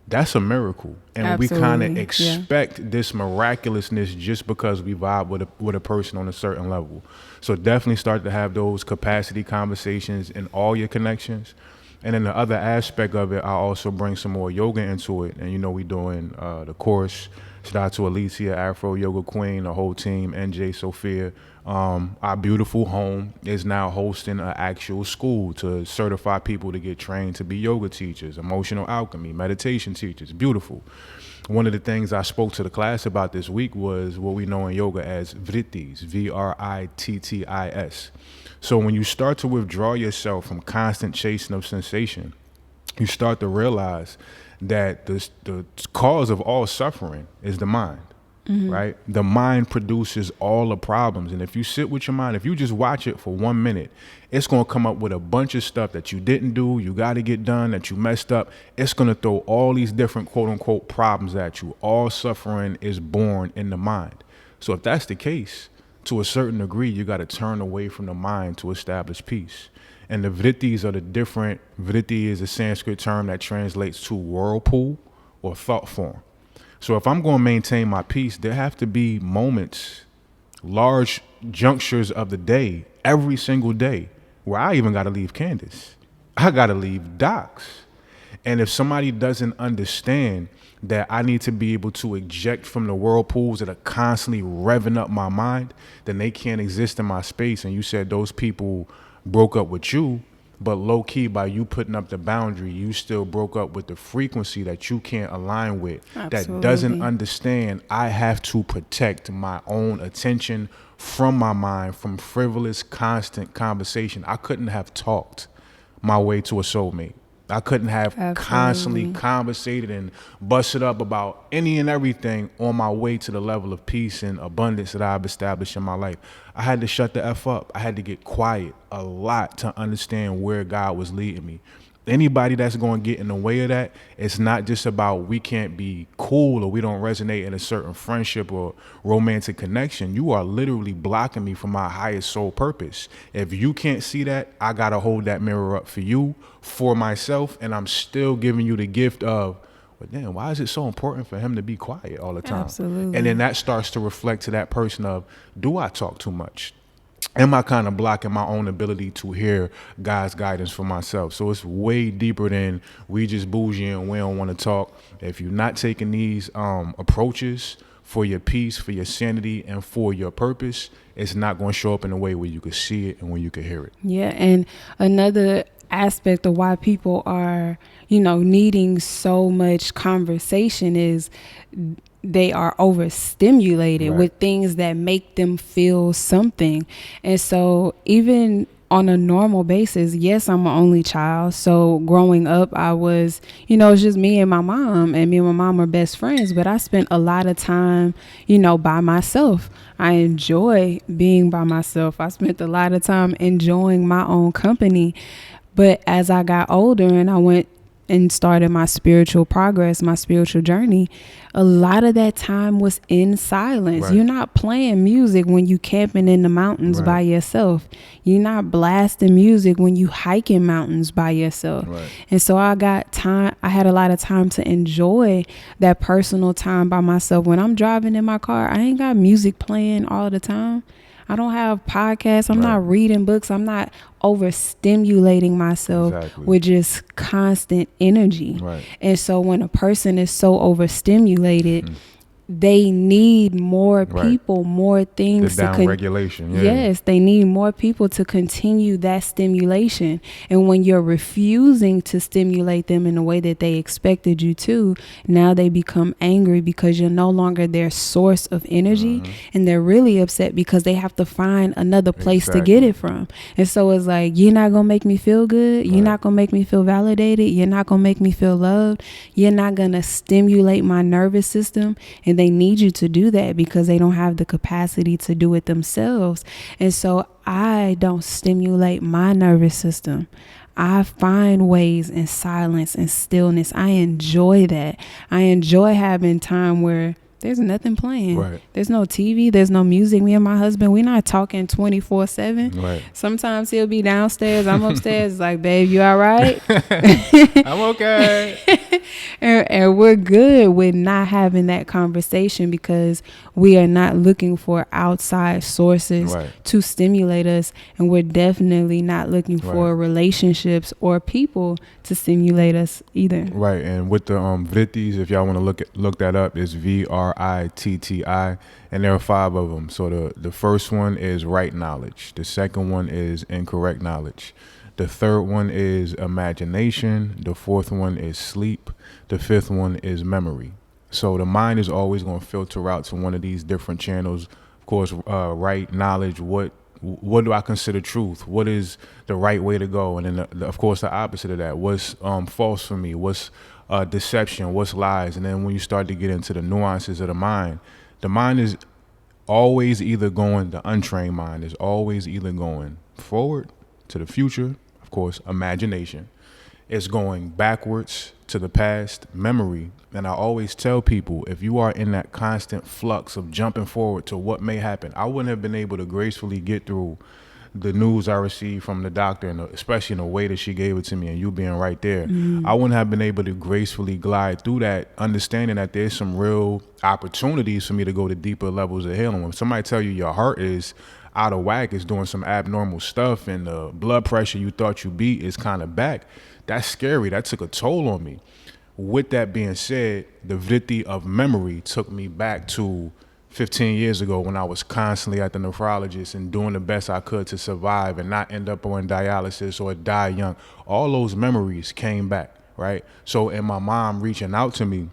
that's a miracle. And we kind of expect this miraculousness just because we vibe with a person on a certain level. So definitely start to have those capacity conversations in all your connections. And then the other aspect of it, I also bring some more yoga into it. And, you know, we doing the course. Shout out to Alicia, Afro Yoga Queen, the whole team, NJ, Sophia. Our beautiful home is now hosting an actual school to certify people to get trained to be yoga teachers, emotional alchemy, meditation teachers. Beautiful. One of the things I spoke to the class about this week was what we know in yoga as vrittis, VRITTIS. So when you start to withdraw yourself from constant chasing of sensation, you start to realize that the cause of all suffering is the mind, right? The mind produces all the problems. And if you sit with your mind, if you just watch it for 1 minute, it's going to come up with a bunch of stuff that you didn't do, you got to get done, that you messed up. It's going to throw all these different quote unquote problems at you. All suffering is born in the mind. So if that's the case, to a certain degree, you got to turn away from the mind to establish peace. And the vrittis are the different. Vritti is a Sanskrit term that translates to whirlpool or thought form. So if I'm going to maintain my peace, there have to be moments, large junctures of the day, every single day, where I even got to leave Candace. I got to leave Docs. And if somebody doesn't understand that I need to be able to eject from the whirlpools that are constantly revving up my mind, then they can't exist in my space. And you said those people broke up with you, but low key by you putting up the boundary, you still broke up with the frequency that you can't align with. Absolutely. That doesn't understand I have to protect my own attention from my mind, from frivolous, constant conversation. I couldn't have talked my way to a soulmate. I couldn't have constantly conversated and busted up about any and everything on my way to the level of peace and abundance that I've established in my life. I had to shut the F up. I had to get quiet a lot to understand where God was leading me. Anybody that's going to get in the way of that, it's not just about we can't be cool or we don't resonate in a certain friendship or romantic connection. You are literally blocking me from my highest soul purpose. If you can't see that, I got to hold that mirror up for you, for myself, and I'm still giving you the gift of, but damn, why is it so important for him to be quiet all the time? Absolutely. And then that starts to reflect to that person of, do I talk too much? Am I kind of blocking my own ability to hear God's guidance for myself? So it's way deeper than we just bougie and we don't want to talk. If you're not taking these approaches for your peace, for your sanity, and for your purpose, it's not going to show up in a way where you can see it and where you can hear it. Yeah, and another aspect of why people are, needing so much conversation is they are overstimulated with things that make them feel something. And so even on a normal basis, yes, I'm an only child. So growing up, I was, it's just me and my mom, and me and my mom are best friends. But I spent a lot of time, by myself. I enjoy being by myself. I spent a lot of time enjoying my own company. But as I got older and I went and started my spiritual progress, my spiritual journey, a lot of that time was in silence. Right. You're not playing music when you camping in the mountains by yourself. You're not blasting music when you hiking mountains by yourself. Right. And so I had a lot of time to enjoy that personal time by myself. When I'm driving in my car, I ain't got music playing all the time. I don't have podcasts. I'm not reading books. I'm not overstimulating myself with just constant energy. Right. And so when a person is so overstimulated, they need more people, more things. The down-regulation. Yes, they need more people to continue that stimulation. And when you're refusing to stimulate them in the way that they expected you to, now they become angry because you're no longer their source of energy. And they're really upset because they have to find another place to get it from. And so it's like, you're not going to make me feel good. You're not going to make me feel validated. You're not going to make me feel loved. You're not going to stimulate my nervous system. And they need you to do that because they don't have the capacity to do it themselves. And so I don't stimulate my nervous system. I find ways in silence and stillness. I enjoy that. I enjoy having time where there's nothing playing. Right. There's no TV. There's no music. Me and my husband, we're not talking 24/7. Right. Sometimes he'll be downstairs. I'm upstairs. It's like, babe, you all right? I'm okay. And we're good with not having that conversation because we are not looking for outside sources Right. to stimulate us. And we're definitely not looking for relationships or people to stimulate us either. Right. And with the vrittis, if y'all want to look that up, it's VRITTI, and there are 5 of them. So the first one is right knowledge. The second one is incorrect knowledge. The third one is imagination. The fourth one is sleep. The fifth one is memory. So the mind is always going to filter out to one of these different channels. Of course, right knowledge, what do I consider truth? What is the right way to go? And then, of course, the opposite of that. What's false for me? What's deception? What's lies? And then when you start to get into the nuances of the mind is always either going, the untrained mind is always either going forward to the future, of course, imagination. It's going backwards to the past, memory. And I always tell people, if you are in that constant flux of jumping forward to what may happen, I wouldn't have been able to gracefully get through the news I received from the doctor, and especially in the way that she gave it to me and you being right there. I wouldn't have been able to gracefully glide through that, understanding that there's some real opportunities for me to go to deeper levels of healing. When somebody tell you your heart is out of whack, is doing some abnormal stuff, and the blood pressure you thought you beat is kind of back, that's scary. That took a toll on me. With that being said, the vritti of memory took me back to 15 years ago when I was constantly at the nephrologist and doing the best I could to survive and not end up on dialysis or die young. All those memories came back, right? So, and my mom reaching out to me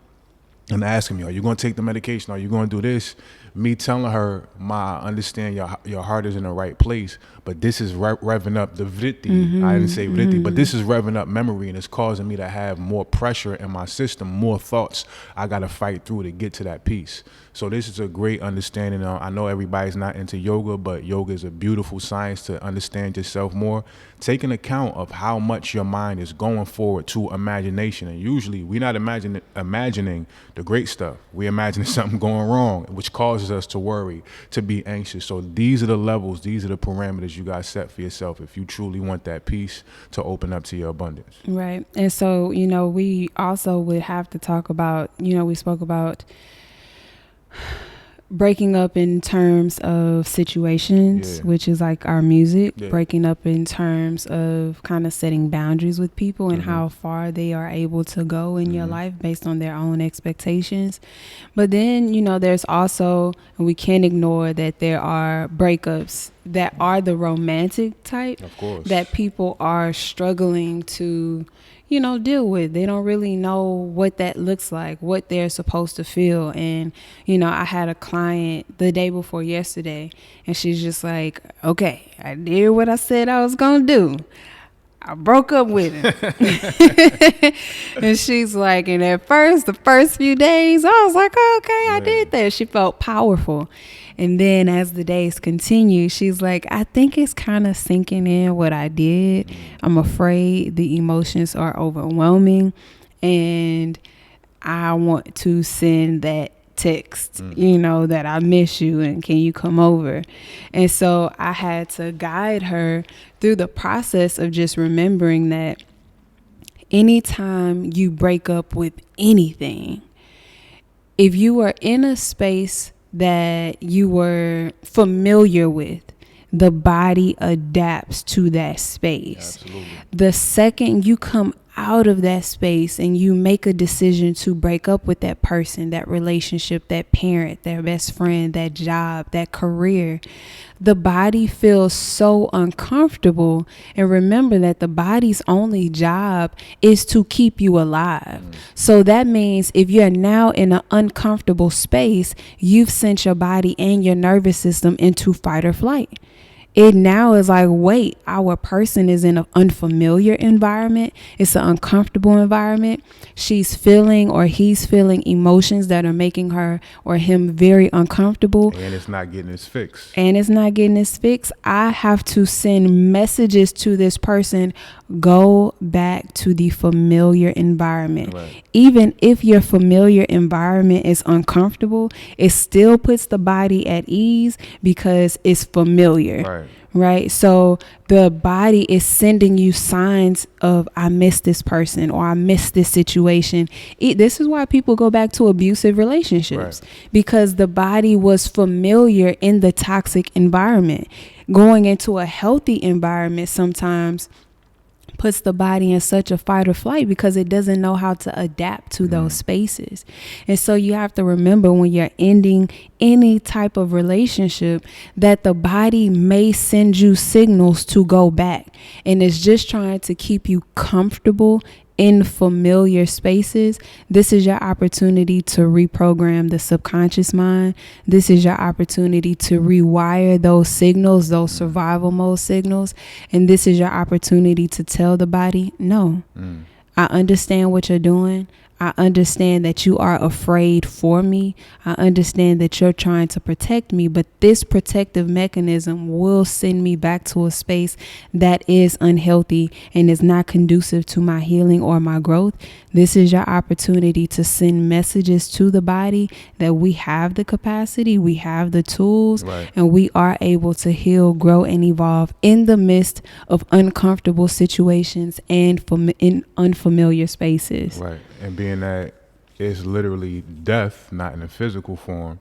and asking me, are you going to take the medication? Are you going to do this? Me telling her, Ma, I understand your heart is in the right place, but this is revving up the vritti. I didn't say vritti, but this is revving up memory, and it's causing me to have more pressure in my system, more thoughts I got to fight through to get to that peace. So this is a great understanding. I know everybody's not into yoga, but yoga is a beautiful science to understand yourself more. Taking account of how much your mind is going forward to imagination. And usually we're not imagining the great stuff. We're imagining something going wrong, which causes us to worry, to be anxious. So these are the levels, these are the parameters you guys set for yourself if you truly want that peace to open up to your abundance. Right. And so, we also would have to talk about, we spoke about breaking up in terms of situations, which is like our music, breaking up in terms of kind of setting boundaries with people and how far they are able to go in your life based on their own expectations. But then, there's also, and we can't ignore that there are breakups that are the romantic type, of course, that people are struggling to deal with. They don't really know what that looks like, what they're supposed to feel. And, I had a client the day before yesterday, and she's just like, okay, I did what I said I was going to do. I broke up with him. And she's like, and at first, the first few days, I was like, oh, okay, I did that. She felt powerful. And then as the days continue, she's like, I think it's kind of sinking in what I did. I'm afraid the emotions are overwhelming, and I want to send that text, that I miss you and can you come over? And so I had to guide her through the process of just remembering that anytime you break up with anything, if you are in a space that you were familiar with, the body adapts to that space. Absolutely. The second you come out of that space and you make a decision to break up with that person, that relationship, that parent, their best friend, that job, that career, the body feels so uncomfortable. And remember that the body's only job is to keep you alive. So that means if you're now in an uncomfortable space, you've sent your body and your nervous system into fight or flight. It now is like, wait, our person is in an unfamiliar environment. It's an uncomfortable environment. She's feeling or he's feeling emotions that are making her or him very uncomfortable. And it's not getting its fix. I have to send messages to this person go back to the familiar environment. Right. Even if your familiar environment is uncomfortable, it still puts the body at ease because it's familiar. Right. Right. So the body is sending you signs of, I miss this person, or I miss this situation. This is why people go back to abusive relationships, because the body was familiar in the toxic environment. Going into a healthy environment sometimes puts the body in such a fight or flight because it doesn't know how to adapt to those spaces. And so you have to remember, when you're ending any type of relationship, that the body may send you signals to go back, and it's just trying to keep you comfortable in familiar spaces. This is your opportunity to reprogram the subconscious mind. This is your opportunity to rewire those signals, those survival mode signals. And this is your opportunity to tell the body, no, I understand what you're doing. I understand that you are afraid for me. I understand that you're trying to protect me, but this protective mechanism will send me back to a space that is unhealthy and is not conducive to my healing or my growth. This is your opportunity to send messages to the body that we have the capacity, we have the tools, and we are able to heal, grow, and evolve in the midst of uncomfortable situations and in unfamiliar spaces. Right. And being that it's literally death, not in a physical form,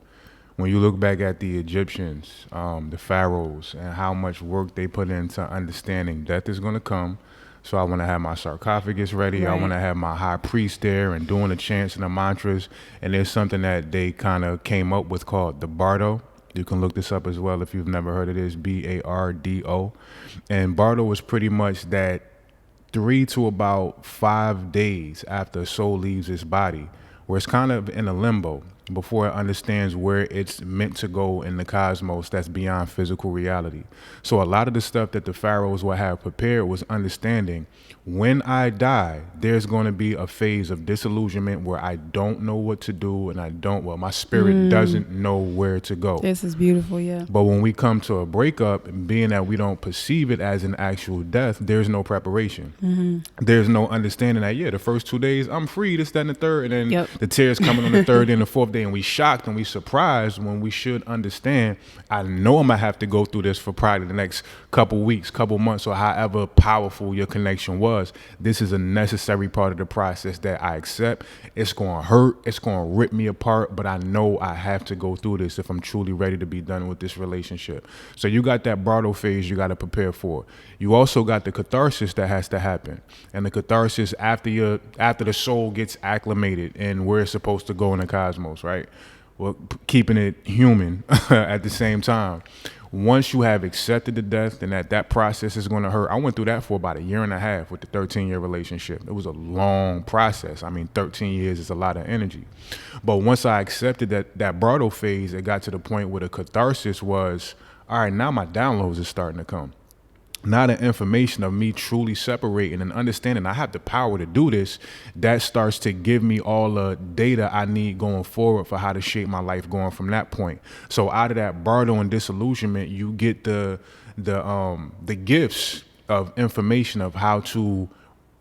when you look back at the Egyptians, the pharaohs, and how much work they put into understanding death is going to come. So I want to have my sarcophagus ready. I want to have my high priest there and doing the chants and the mantras. And there's something that they kind of came up with called the bardo. You can look this up as well if you've never heard of this, BARDO. And bardo was pretty much that 3 to about 5 days after a soul leaves its body, where it's kind of in a limbo before it understands where it's meant to go in the cosmos that's beyond physical reality. So a lot of the stuff that the pharaohs would have prepared was understanding, when I die, there's going to be a phase of disillusionment where I don't know what to do, and my spirit doesn't know where to go. This is beautiful, yeah. But when we come to a breakup, being that we don't perceive it as an actual death, there's no preparation. There's no understanding that, the first 2 days, I'm free, this, that, and the third, and then the tears coming on the third and the fourth day, and we shocked and we surprised when we should understand, I know I'm going to have to go through this for probably the next couple weeks, couple months, or however powerful your connection was. This is a necessary part of the process that I accept. It's going to hurt. It's going to rip me apart, but I know I have to go through this if I'm truly ready to be done with this relationship. So you got that bardo phase you got to prepare for. You also got the catharsis that has to happen. And the catharsis after the soul gets acclimated and where it's supposed to go in the cosmos, right? Well, keeping it human at the same time. Once you have accepted the death, then that process is going to hurt. I went through that for about 1.5 years with the 13-year relationship. It was a long process. I mean, 13 years is a lot of energy. But once I accepted that bardo phase, it got to the point where the catharsis was, all right, now my downloads are starting to come. Now the information of me truly separating and understanding I have the power to do this, that starts to give me all the data I need going forward for how to shape my life going from that point. So out of that bardo and disillusionment, you get the gifts of information of how to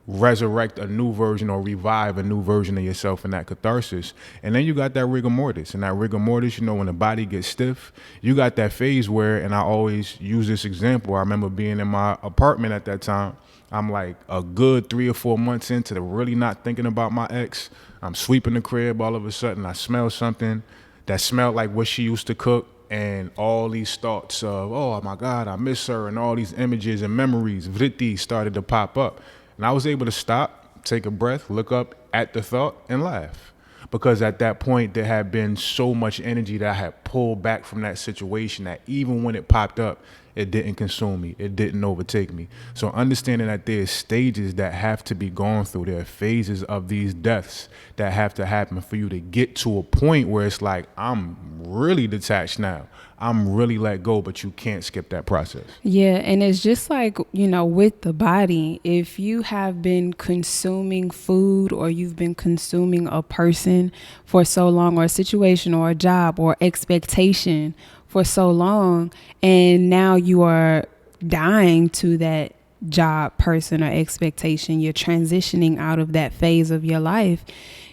resurrect a new version or revive a new version of yourself in that catharsis. And then you got that rigor mortis. And that rigor mortis, when the body gets stiff, you got that phase where, and I always use this example, I remember being in my apartment at that time. I'm like a good 3 or 4 months into the really not thinking about my ex. I'm sweeping the crib. All of a sudden I smell something that smelled like what she used to cook. And all these thoughts of, oh my God, I miss her, and all these images and memories, vritti, started to pop up. And I was able to stop, take a breath, look up at the thought, and laugh. Because at that point, there had been so much energy that I had pulled back from that situation that even when it popped up, it didn't consume me. It didn't overtake me. So understanding that there's stages that have to be gone through. There are phases of these deaths that have to happen for you to get to a point where it's like, I'm really detached now. I'm really let go, but you can't skip that process. Yeah, and it's just like, with the body, if you have been consuming food or you've been consuming a person for so long, or a situation or a job or expectation for so long, and now you are dying to that job, person, or expectation, you're transitioning out of that phase of your life,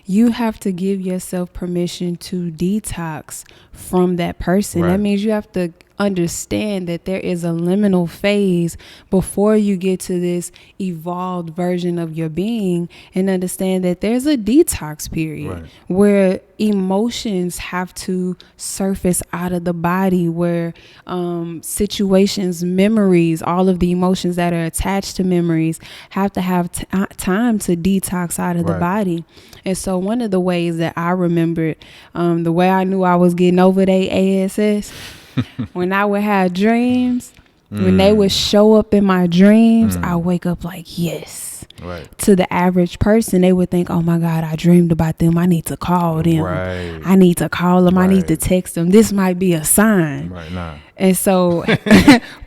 you have to give yourself permission to detox from that person. Right. That means you have to understand that there is a liminal phase before you get to this evolved version of your being, and understand that there's a detox period where emotions have to surface out of the body, where situations, memories, all of the emotions that are attached to memories have to have time to detox out of the body. And so one of the ways that I remembered, the way I knew I was getting over the ASS, when I would have dreams, when they would show up in my dreams, I wake up like, yes. Right. To the average person, they would think, oh my God, I dreamed about them. I need to call them. Right. I need to call them. I need to text them. This might be a sign. Right. Nah. And so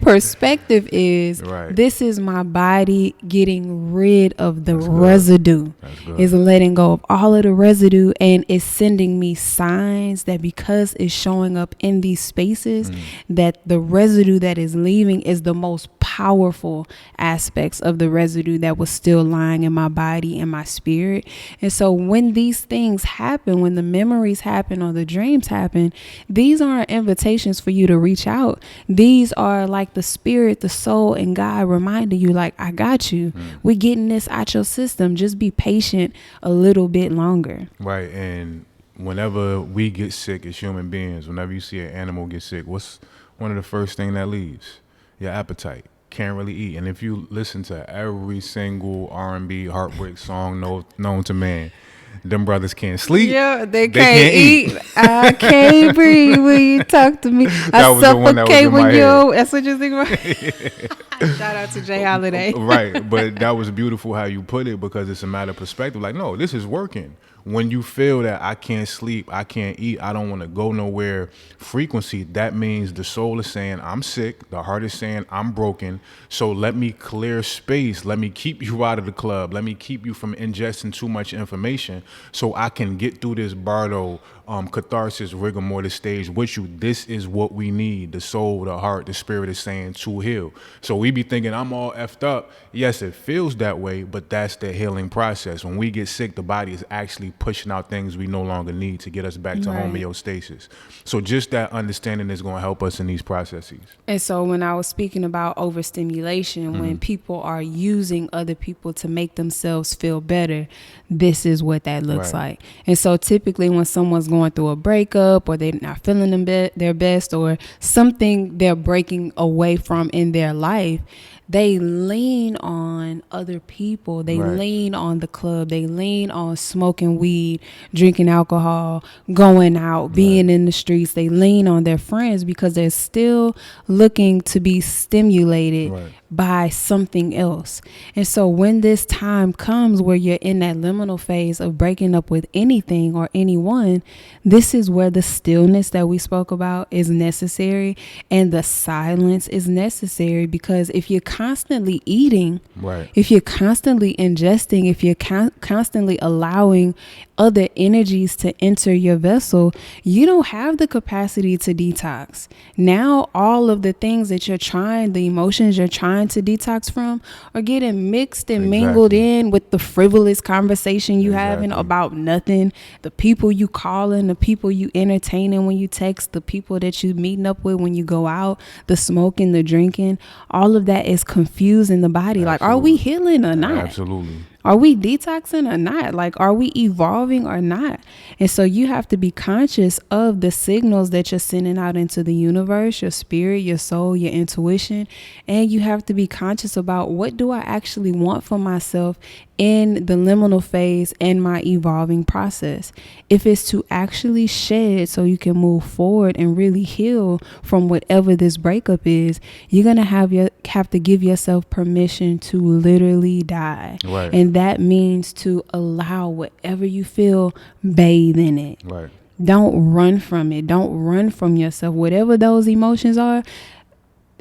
perspective is, this is my body getting rid of the residue. Is letting go of all of the residue, and it's sending me signs that because it's showing up in these spaces, that the residue that is leaving is the most powerful aspects of the residue that was still lying in my body and my spirit. And so when these things happen, when the memories happen or the dreams happen, these aren't invitations for you to reach out. These are like the spirit, the soul, and God reminding you, like, I got you. We're getting this out your system. Just be patient a little bit longer. Right. And whenever we get sick as human beings, whenever you see an animal get sick, what's one of the first thing that leaves? Your appetite. Can't really eat. And if you listen to every single R&B heartbreak song known to man, them brothers can't sleep. Yeah, they can't eat. I can't breathe when you talk to me. I suffocate when you. That's what you're thinking about. Shout out to Jay Holiday. Right, but that was beautiful how you put it, because it's a matter of perspective. Like, no, this is working. When you feel that I can't sleep, I can't eat, I don't want to go nowhere, frequency, that means the soul is saying I'm sick, the heart is saying I'm broken, so let me clear space, let me keep you out of the club, let me keep you from ingesting too much information so I can get through this Bardo catharsis rigor mortis stage with you. This is what we need. The soul, the heart, the spirit is saying to heal. So we be thinking I'm all effed up. Yes, it feels that way, but that's the healing process. When we get sick, the body is actually pushing out things we no longer need to get us back to homeostasis. So just that understanding is going to help us in these processes. And so when I was speaking about overstimulation, when people are using other people to make themselves feel better, this is what that looks like. And so typically when someone's going through a breakup, or they're not feeling their best, or something they're breaking away from in their life, they lean on other people. They lean on the club. They lean on smoking weed, drinking alcohol, going out, being in the streets. They lean on their friends because they're still looking to be stimulated by something else. And so when this time comes where you're in that liminal phase of breaking up with anything or anyone, this is where the stillness that we spoke about is necessary, and the silence is necessary, because if you're constantly eating, if you're constantly ingesting, if you're constantly allowing other energies to enter your vessel, you don't have the capacity to detox. Now all of the things that you're trying, the emotions you're trying to detox from, are getting mixed and mingled in with the frivolous conversation you having about nothing, the people you calling, the people you entertaining when you text, the people that you meeting up with when you go out, the smoking, the drinking. All of that is confusing the body. Like, are we healing or not? Absolutely. Are we detoxing or not? Like, are we evolving or not? And so you have to be conscious of the signals that you're sending out into the universe, your spirit, your soul, your intuition. And you have to be conscious about, what do I actually want for myself in the liminal phase and my evolving process? If it's to actually shed so you can move forward and really heal from whatever this breakup is, you're going to have to give yourself permission to literally die. And that means to allow whatever you feel, bathe in it. Don't run from it. Don't run from yourself. Whatever those emotions are,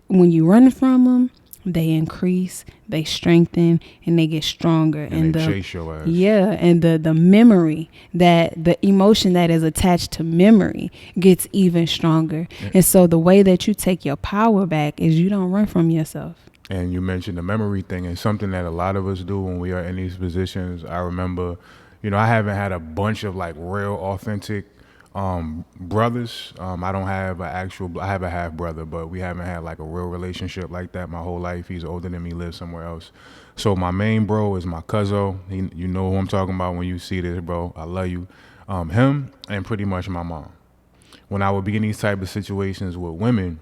when you run from them, they increase, they strengthen, and they get stronger. And they chase your ass. Yeah, and the memory, that the emotion that is attached to memory gets even stronger. And so the way that you take your power back is you don't run from yourself. And you mentioned the memory thing, and something that a lot of us do when we are in these positions. I remember, I haven't had a bunch of like real authentic brothers. I don't have I have a half brother, but we haven't had like a real relationship like that my whole life. He's older than me, lives somewhere else. So my main bro is my cousin. You know who I'm talking about when you see this, bro. I love you. Him and pretty much my mom. When I would be in these type of situations with women,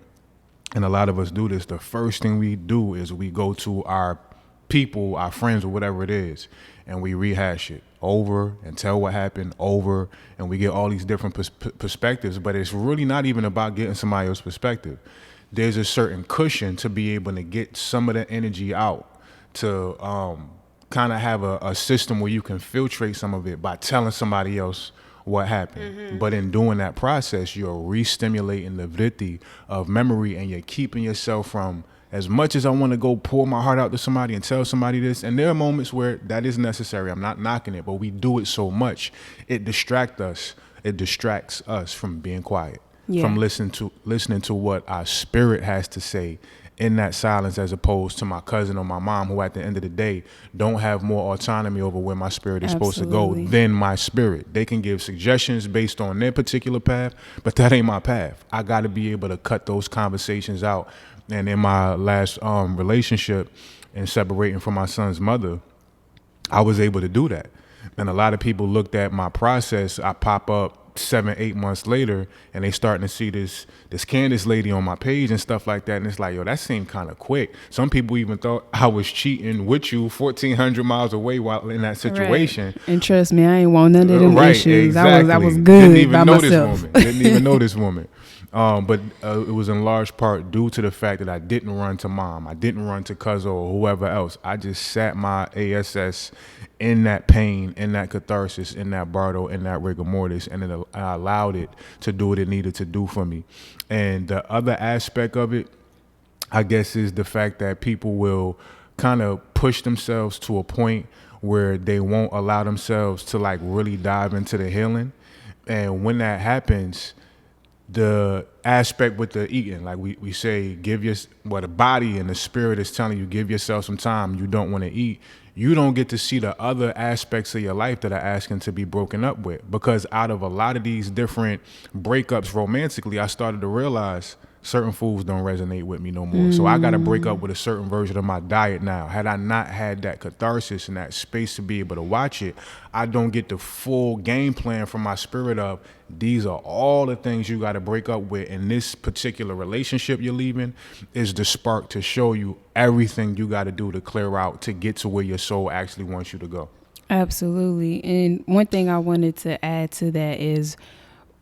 and a lot of us do this, the first thing we do is we go to our people, our friends, or whatever it is, and we rehash it over and tell what happened over, and we get all these different perspectives. But it's really not even about getting somebody else's perspective. There's a certain cushion to be able to get some of the energy out, to kind of have a system where you can filtrate some of it by telling somebody else what happened. Mm-hmm. But in doing that process, you're re-stimulating the vritti of memory, and you're keeping yourself from, as much as I want to go pour my heart out to somebody and tell somebody this, and there are moments where that is necessary. I'm not knocking it, but we do it so much, it distracts us from being quiet, from listening to what our spirit has to say in that silence, as opposed to my cousin or my mom, who at the end of the day don't have more autonomy over where my spirit is supposed to go than my spirit. They can give suggestions based on their particular path, but that ain't my path. I got to be able to cut those conversations out. And in my last relationship and separating from my son's mother, I was able to do that. And a lot of people looked at my process. I pop up 7-8 months later, and they starting to see this Candace lady on my page and stuff like that, and it's like, yo, that seemed kind of quick. Some people even thought I was cheating with you 1,400 miles away while in that situation. Right. And trust me, I ain't want none of them issues. Exactly. I was good Didn't even by know myself. Didn't even know this woman. But it was in large part due to the fact that I didn't run to mom. I didn't run to cousin or whoever else. I just sat my ASS in that pain, in that catharsis, in that bardo, in that rigor mortis, and I allowed it to do what it needed to do for me. And the other aspect of it, I guess, is the fact that people will kind of push themselves to a point where they won't allow themselves to like really dive into the healing. And when that happens, the aspect with the eating, like we say, the body and the spirit is telling you, give yourself some time. You don't want to eat. You don't get to see the other aspects of your life that are asking to be broken up with. Because out of a lot of these different breakups romantically, I started to realize certain foods don't resonate with me no more. So I got to break up with a certain version of my diet now. Had I not had that catharsis and that space to be able to watch it, I don't get the full game plan from my spirit of, these are all the things you got to break up with. In this particular relationship you're leaving is the spark to show you everything you got to do to clear out to get to where your soul actually wants you to go. Absolutely. And one thing I wanted to add to that is,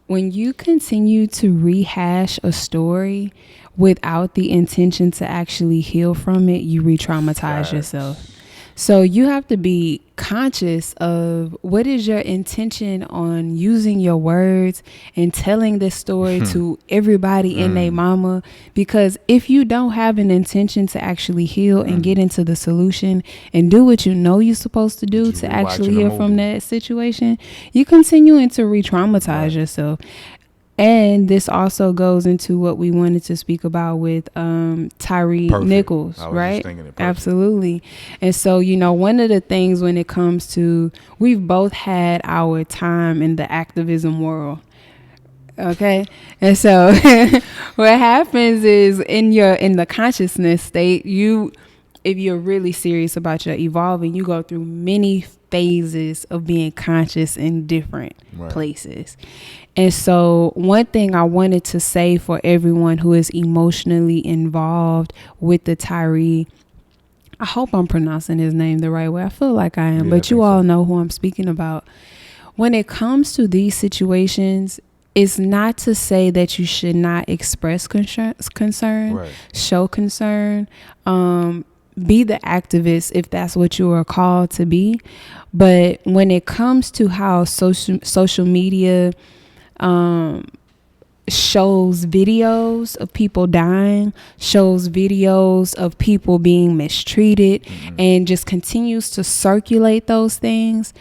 when you continue to rehash a story without the intention to actually heal from it, you re-traumatize yourself. So you have to be conscious of what is your intention on using your words and telling this story to everybody and their mama. Because if you don't have an intention to actually heal and get into the solution and do what you know you're supposed to do to actually heal from that situation, you continuing to re-traumatize yourself. And this also goes into what we wanted to speak about with Tyree Nichols, right? Absolutely. And so, one of the things when it comes to, we've both had our time in the activism world. Okay. And so what happens is in the consciousness state, if you're really serious about your evolving, you go through many phases of being conscious in different places. And so one thing I wanted to say for everyone who is emotionally involved with the Tyree, I hope I'm pronouncing his name the right way. I feel like I am, but you all know who I'm speaking about. When it comes to these situations, it's not to say that you should not express concern, show concern, be the activist if that's what you are called to be. But when it comes to how social media shows videos of people dying, shows videos of people being mistreated, and just continues to circulate those things,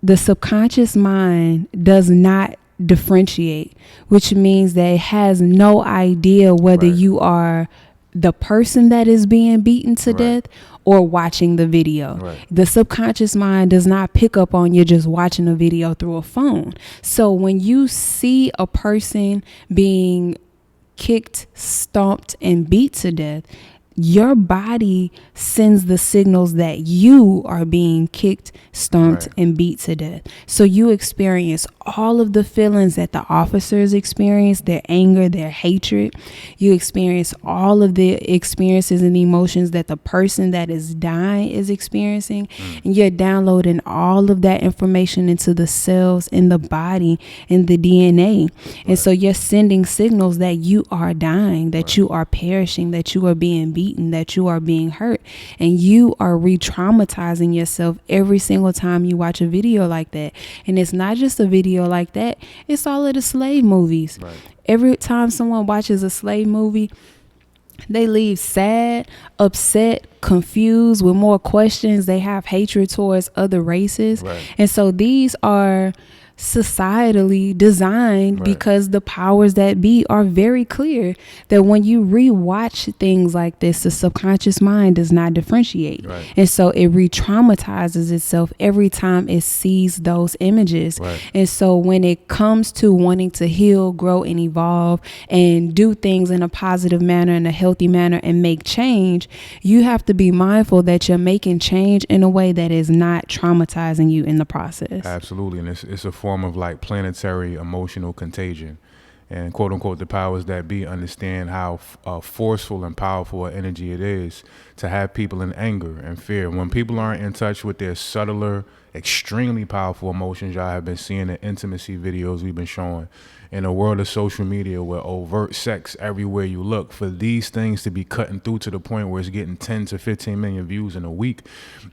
the subconscious mind does not differentiate, which means that it has no idea whether you are the person that is being beaten to Right. death or watching the video. Right. The subconscious mind does not pick up on you just watching a video through a phone. So when you see a person being kicked, stomped, and beat to death, your body sends the signals that you are being kicked, stomped, Right. and beat to death. So you experience all of the feelings that the officers experience, their anger, their hatred. You experience all of the experiences and emotions that the person that is dying is experiencing. And you're downloading all of that information into the cells in the body and the DNA. And so you're sending signals that you are dying, that you are perishing, that you are being beaten, that you are being hurt, and you are re-traumatizing yourself every single time you watch a video like that. And it's not just a video like that, it's all of the slave movies. Right. Every time someone watches a slave movie, they leave sad, upset, confused, with more questions. They have hatred towards other races. Right. And so these are societally designed Right. because the powers that be are very clear that when you rewatch things like this, the subconscious mind does not differentiate. Right. And so it re-traumatizes itself every time it sees those images. Right. And so when it comes to wanting to heal, grow, and evolve and do things in a positive manner, in a healthy manner, and make change, you have to be mindful that you're making change in a way that is not traumatizing you in the process. Absolutely, and it's a form of like planetary emotional contagion, and quote unquote the powers that be understand how forceful and powerful an energy it is to have people in anger and fear. When people aren't in touch with their subtler, extremely powerful emotions, y'all have been seeing the intimacy videos we've been showing in a world of social media where overt sex everywhere you look, for these things to be cutting through to the point where it's getting 10 to 15 million views in a week,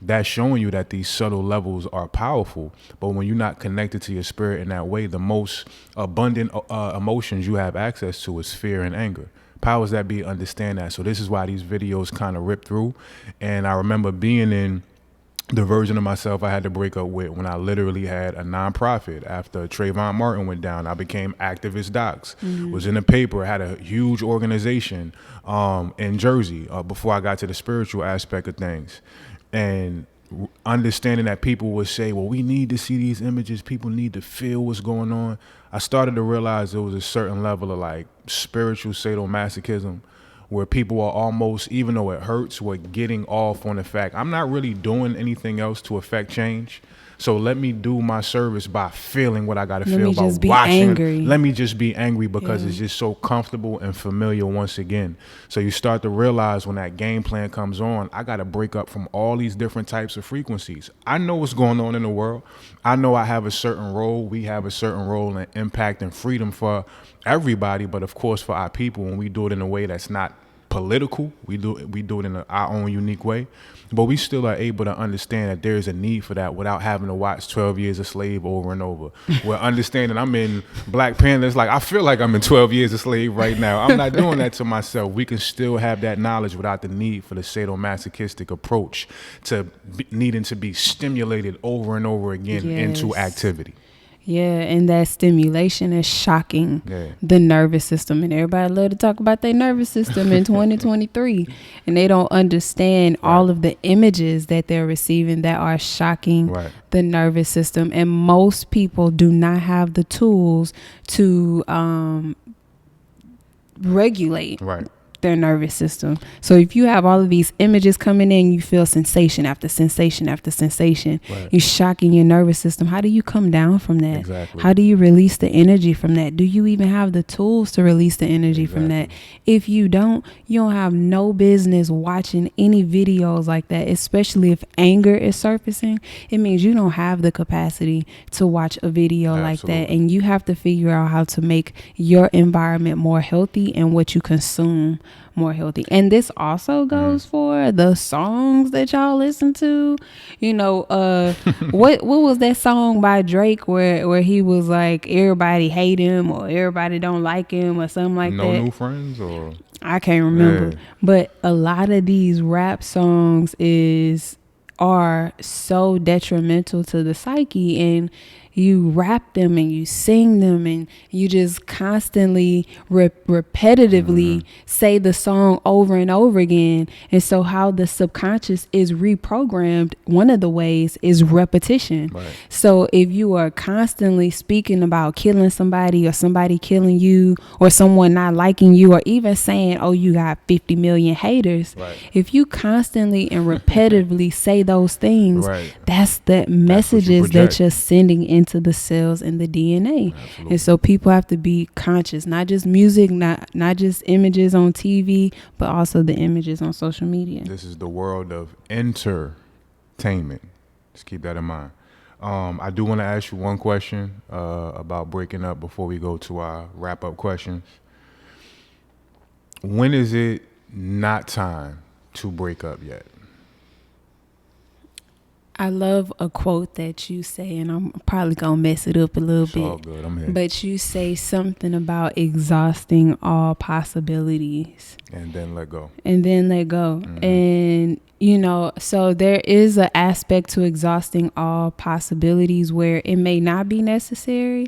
that's showing you that these subtle levels are powerful. But when you're not connected to your spirit in that way, the most abundant emotions you have access to is fear and anger. Powers that be understand that. So this is why these videos kind of rip through. And I remember being in the version of myself I had to break up with when I literally had a nonprofit. After Trayvon Martin went down, I became Activist Docs, was in the paper, had a huge organization in Jersey before I got to the spiritual aspect of things. And understanding that people would say, well, we need to see these images, people need to feel what's going on. I started to realize there was a certain level of like spiritual sadomasochism where people are almost, even though it hurts, we're getting off on the fact I'm not really doing anything else to affect change. So let me do my service by feeling what I got to feel by watching. Angry. Let me just be angry because it's just so comfortable and familiar once again. So you start to realize when that game plan comes on, I got to break up from all these different types of frequencies. I know what's going on in the world. I know I have a certain role. We have a certain role and impact and freedom for everybody. But of course, for our people, when we do it in a way that's not political, we do it in our own unique way, but we still are able to understand that there is a need for that without having to watch 12 Years a Slave over and over. We're understanding I'm in Black Panther, it's like I feel like I'm in 12 Years a Slave right now. I'm not doing that to myself. We can still have that knowledge without the need for the sadomasochistic approach to needing to be stimulated over and over again into activity. Yeah, and that stimulation is shocking the nervous system. And everybody love to talk about their nervous system in 2023. And they don't understand all of the images that they're receiving that are shocking the nervous system. And most people do not have the tools to regulate their nervous system. So if you have all of these images coming in, you feel sensation after sensation after sensation. You're shocking your nervous system. How do you come down from that? Exactly. How do you release the energy from that? Do you even have the tools to release the energy from that? If you don't have no business watching any videos like that, especially if anger is surfacing. It means you don't have the capacity to watch a video like that. And you have to figure out how to make your environment more healthy and what you consume more healthy. And this also goes for the songs that y'all listen to. You know, what was that song by Drake where he was like everybody hate him or everybody don't like him or something like that? No New Friends, or I can't remember. But a lot of these rap songs are so detrimental to the psyche, and you rap them and you sing them and you just constantly repetitively say the song over and over again. And so how the subconscious is reprogrammed, one of the ways is repetition. Right. So if you are constantly speaking about killing somebody or somebody killing you or someone not liking you, or even saying, oh, you got 50 million haters, Right. if you constantly and repetitively say those things, Right. that's the messages that you're sending into the cells and the DNA. Absolutely. And so people have to be conscious, not just music, not just images on TV, but also the images on social media. This is the world of entertainment. Just keep that in mind. I do want to ask you one question about breaking up before we go to our wrap-up questions. When is it not time to break up yet? I love a quote that you say, and I'm probably going to mess it up a little bit. All good. I'm here. But you say something about exhausting all possibilities. And then let go. Mm-hmm. And, you know, so there is an aspect to exhausting all possibilities where it may not be necessary.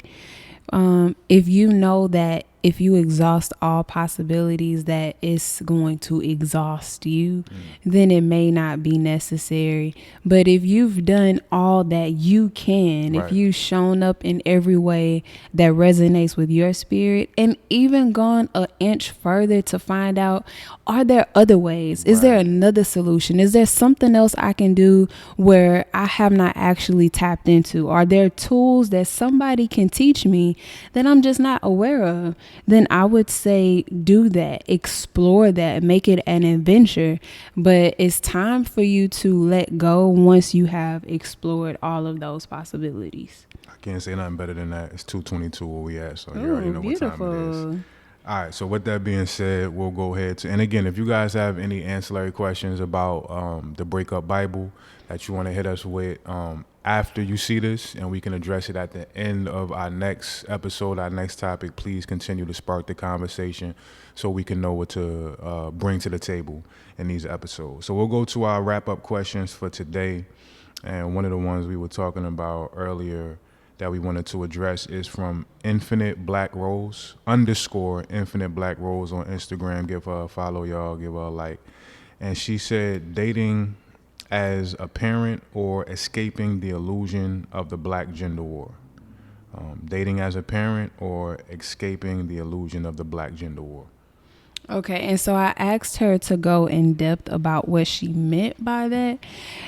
If you know that if you exhaust all possibilities that it's going to exhaust you, then it may not be necessary. But if you've done all that you can, right. if you've shown up in every way that resonates with your spirit, and even gone an inch further to find out, are there other ways? Is there another solution? Is there something else I can do where I have not actually tapped into? Are there tools that somebody can teach me that I'm just not aware of? Then I would say do that, explore that, make it an adventure. But it's time for you to let go once you have explored all of those possibilities. I can't say nothing better than that. It's 2:22 where we at, so you already know beautiful. What time it is. All right, so with that being said, we'll go ahead to, and again, if you guys have any ancillary questions about the Breakup Bible that you want to hit us with after you see this, and we can address it at the end of our next episode, our next topic, please continue to spark the conversation so we can know what to bring to the table in these episodes. So we'll go to our wrap-up questions for today, and one of the ones we were talking about earlier that we wanted to address is from Infinite Black Rose _ Infinite Black Rose on Instagram. Give her a follow, y'all. Give her a like. And she said, dating as a parent or escaping the illusion of the black gender war. Dating as a parent or escaping the illusion of the black gender war. Okay, and so I asked her to go in depth about what she meant by that.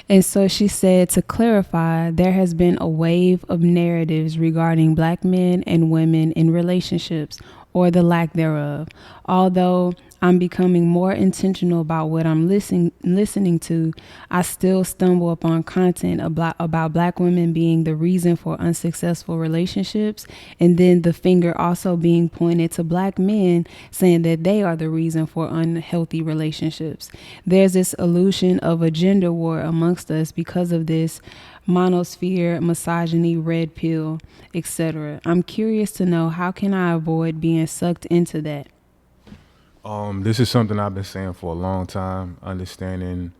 And so she said, to clarify, there has been a wave of narratives regarding black men and women in relationships, or the lack thereof. Although I'm becoming more intentional about what I'm listening to, I still stumble upon content about black women being the reason for unsuccessful relationships, and then the finger also being pointed to black men saying that they are the reason for unhealthy relationships. There's this illusion of a gender war amongst us because of this monosphere, misogyny, red pill, etc. I'm curious to know, how can I avoid being sucked into that? This is something I've been saying for a long time, understanding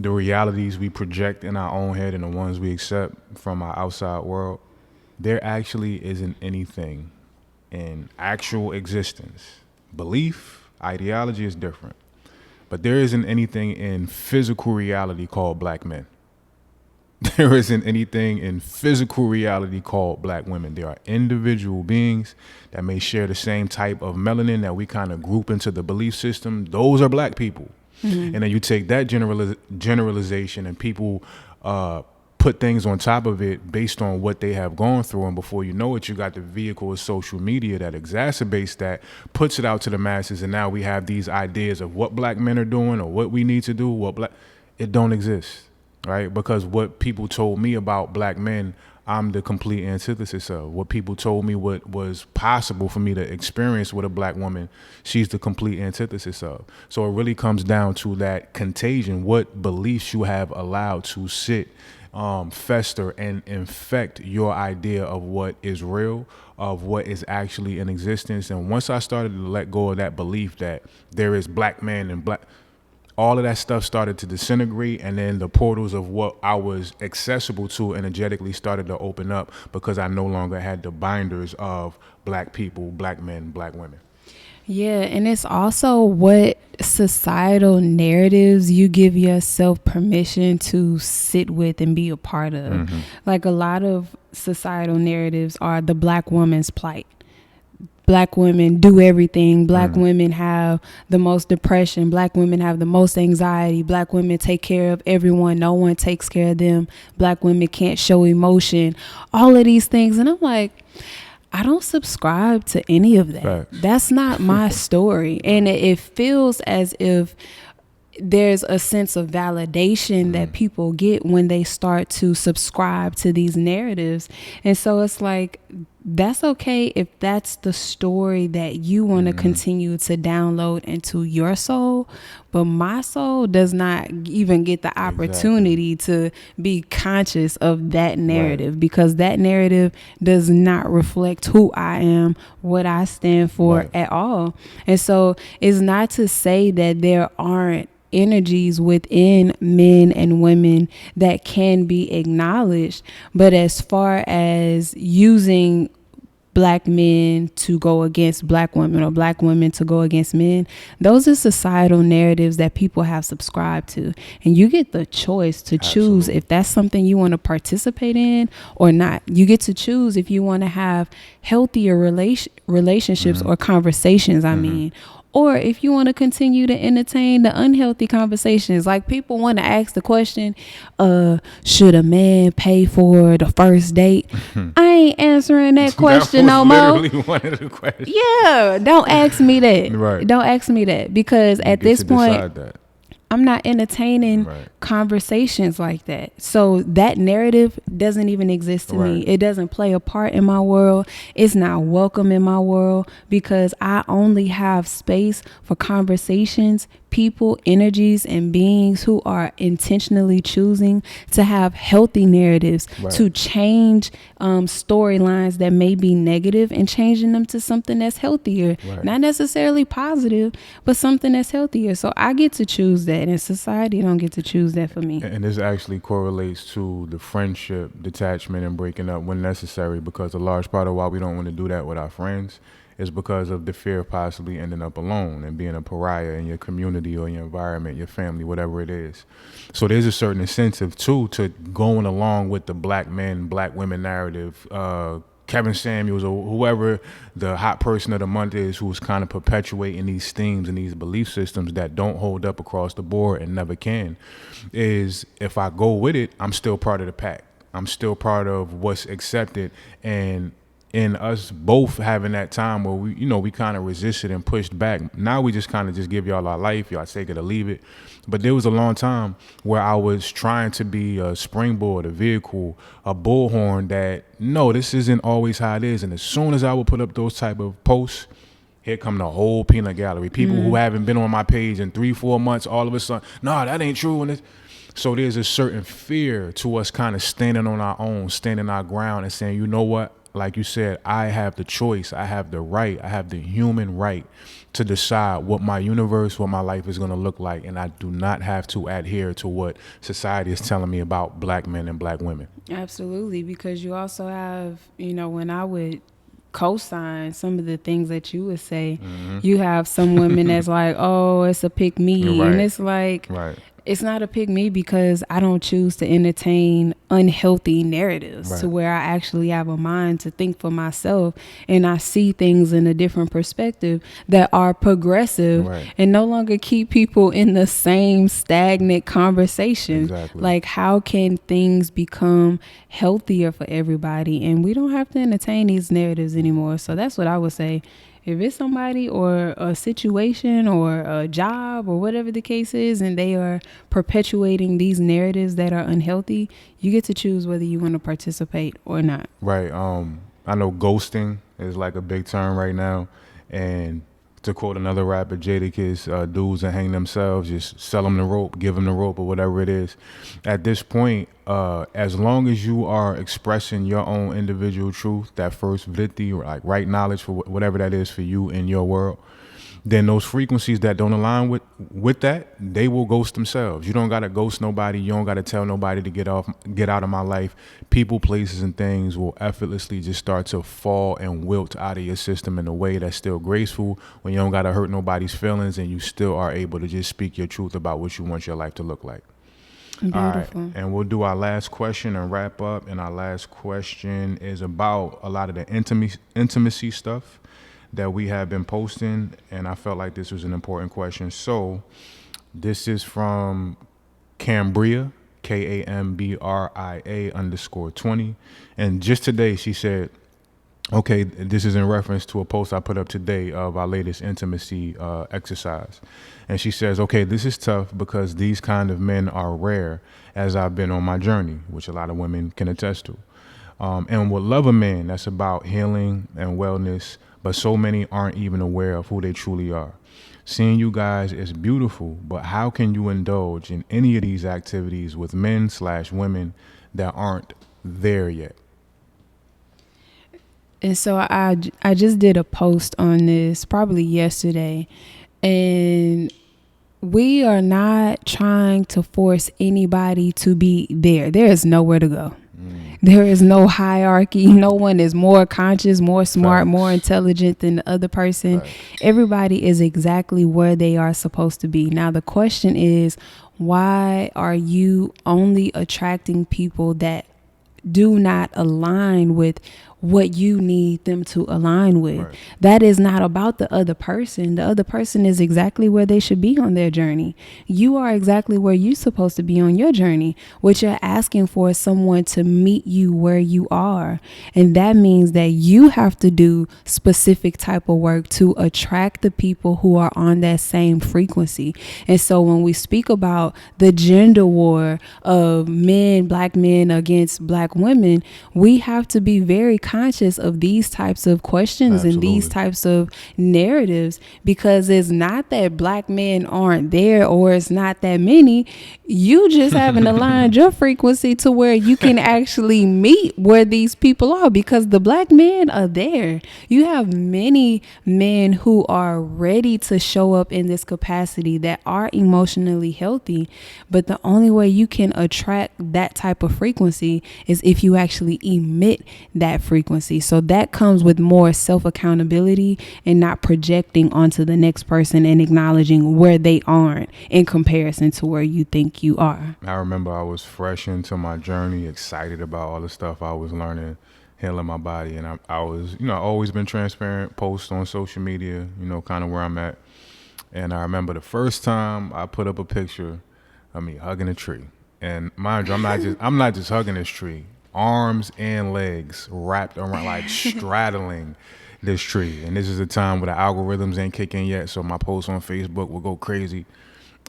the realities we project in our own head and the ones we accept from our outside world. There actually isn't anything in actual existence. Belief, ideology is different. But there isn't anything in physical reality called black men. There isn't anything in physical reality called black women. There are individual beings that may share the same type of melanin that we kind of group into the belief system. Those are black people. Mm-hmm. And then you take that generalization and people put things on top of it based on what they have gone through. And before you know it, you got the vehicle of social media that exacerbates that, puts it out to the masses. And now we have these ideas of what black men are doing or what we need to do. It don't exist. Right? Because what people told me about black men, I'm the complete antithesis of. What people told me what was possible for me to experience with a black woman, she's the complete antithesis of. So it really comes down to that contagion, what beliefs you have allowed to sit, fester, and infect your idea of what is real, of what is actually in existence. And once I started to let go of that belief that there is black men and black, all of that stuff started to disintegrate, and then the portals of what I was accessible to energetically started to open up because I no longer had the binders of black people, black men, black women. Yeah, and it's also what societal narratives you give yourself permission to sit with and be a part of. Like a lot of societal narratives are the black woman's plight. Black women do everything. Black women have the most depression. Black women have the most anxiety. Black women take care of everyone. No one takes care of them. Black women can't show emotion. All of these things. And I'm like, I don't subscribe to any of that. Facts. That's not my story. And it feels as if there's a sense of validation that people get when they start to subscribe to these narratives. And so it's like, that's okay if that's the story that you want to continue to download into your soul, but my soul does not even get the opportunity to be conscious of that narrative, because that narrative does not reflect who I am, what I stand for at all. And so it's not to say that there aren't energies within men and women that can be acknowledged, but as far as using black men to go against black women or black women to go against men, those are societal narratives that people have subscribed to, and you get the choice to choose if that's something you want to participate in or not. You get to choose if you want to have healthier relationships or conversations, I mean, or if you want to continue to entertain the unhealthy conversations. Like, people want to ask the question, should a man pay for the first date? I ain't answering that question no more. Literally one of the questions. Yeah, don't ask me that. Right. Don't ask me that, because at this point, I'm not entertaining conversations like that. So that narrative doesn't even exist to me. It doesn't play a part in my world. It's not welcome in my world, because I only have space for conversations, people, energies, and beings who are intentionally choosing to have healthy narratives, to change storylines that may be negative and changing them to something that's healthier. Not necessarily positive, but something that's healthier. So I get to choose that, and society don't get to choose that for me. And this actually correlates to the friendship detachment and breaking up when necessary, because a large part of why we don't want to do that with our friends is because of the fear of possibly ending up alone and being a pariah in your community or your environment, your family, whatever it is. So there's a certain incentive too to going along with the black men, black women narrative. Kevin Samuels or whoever the hot person of the month is, who's kind of perpetuating these themes and these belief systems that don't hold up across the board and never can, is if I go with it, I'm still part of the pack. I'm still part of what's accepted. And in us both having that time where we kind of resisted and pushed back. Now we just kind of just give y'all our life. Y'all take it or leave it. But there was a long time where I was trying to be a springboard, a vehicle, a bullhorn that, no, this isn't always how it is. And as soon as I would put up those type of posts, here come the whole peanut gallery. People who haven't been on my page in 3-4 months, all of a sudden, no, that ain't true. And so there's a certain fear to us kind of standing on our own, standing our ground and saying, you know what? Like you said, I have the choice, I have the right, I have the human right to decide what my universe, what my life is going to look like. And I do not have to adhere to what society is telling me about black men and black women. Absolutely, because you also have, when I would co-sign some of the things that you would say, you have some women that's like, oh, it's a pick me. And it's like, it's not a pick me, because I don't choose to entertain unhealthy narratives to where I actually have a mind to think for myself, and I see things in a different perspective that are progressive and no longer keep people in the same stagnant conversation. Like, how can things become healthier for everybody? And we don't have to entertain these narratives anymore. So that's what I would say. If it's somebody or a situation or a job or whatever the case is, and they are perpetuating these narratives that are unhealthy, you get to choose whether you want to participate or not. Right. I know ghosting is like a big term right now. And to quote another rapper, Jadakiss, dudes that hang themselves, just sell them the rope, give them the rope, or whatever it is. At this point, as long as you are expressing your own individual truth, that first vritti, or like right knowledge for whatever that is for you in your world, then those frequencies that don't align with that, they will ghost themselves. You don't gotta ghost nobody. You don't gotta tell nobody to get out of my life. People, places, and things will effortlessly just start to fall and wilt out of your system in a way that's still graceful, when you don't gotta hurt nobody's feelings, and you still are able to just speak your truth about what you want your life to look like. Beautiful. All right, and we'll do our last question and wrap up. And our last question is about a lot of the intimacy stuff that we have been posting, and I felt like this was an important question. So this is from Cambria, KAMBRIA_20. And just today she said, okay, this is in reference to a post I put up today of our latest intimacy exercise. And she says, okay, this is tough because these kind of men are rare as I've been on my journey, which a lot of women can attest to. And would love a man that's about healing and wellness, but so many aren't even aware of who they truly are. Seeing you guys is beautiful, but how can you indulge in any of these activities with men/women that aren't there yet? And so I just did a post on this probably yesterday, and we are not trying to force anybody to be there. There is nowhere to go. There is no hierarchy. No one is more conscious, more smart, Facts. more intelligent than the other person. Facts. Everybody is exactly where they are supposed to be. Now, the question is, why are you only attracting people that do not align with what you need them to align with? Right. That is not about the other person. The other person is exactly where they should be on their journey. You are exactly where you're supposed to be on your journey. What you're asking for is someone to meet you where you are. And that means that you have to do specific type of work to attract the people who are on that same frequency. And so when we speak about the gender war of black men against black women, we have to be very conscious of these types of questions and these types of narratives, because it's not that black men aren't there or it's not that many. You just haven't aligned your frequency to where you can actually meet where these people are, because the black men are there. You have many men who are ready to show up in this capacity that are emotionally healthy, but the only way you can attract that type of frequency is if you actually emit that frequency. So that comes with more self-accountability and not projecting onto the next person and acknowledging where they aren't in comparison to where you think you are. I remember I was fresh into my journey, excited about all the stuff I was learning, healing my body. And I was, always been transparent, post on social media, kind of where I'm at. And I remember the first time I put up a picture of me hugging a tree. And mind you, I'm not just hugging this tree. Arms and legs wrapped around, like straddling this tree. And this is a time where the algorithms ain't kicking yet, so my posts on Facebook will go crazy.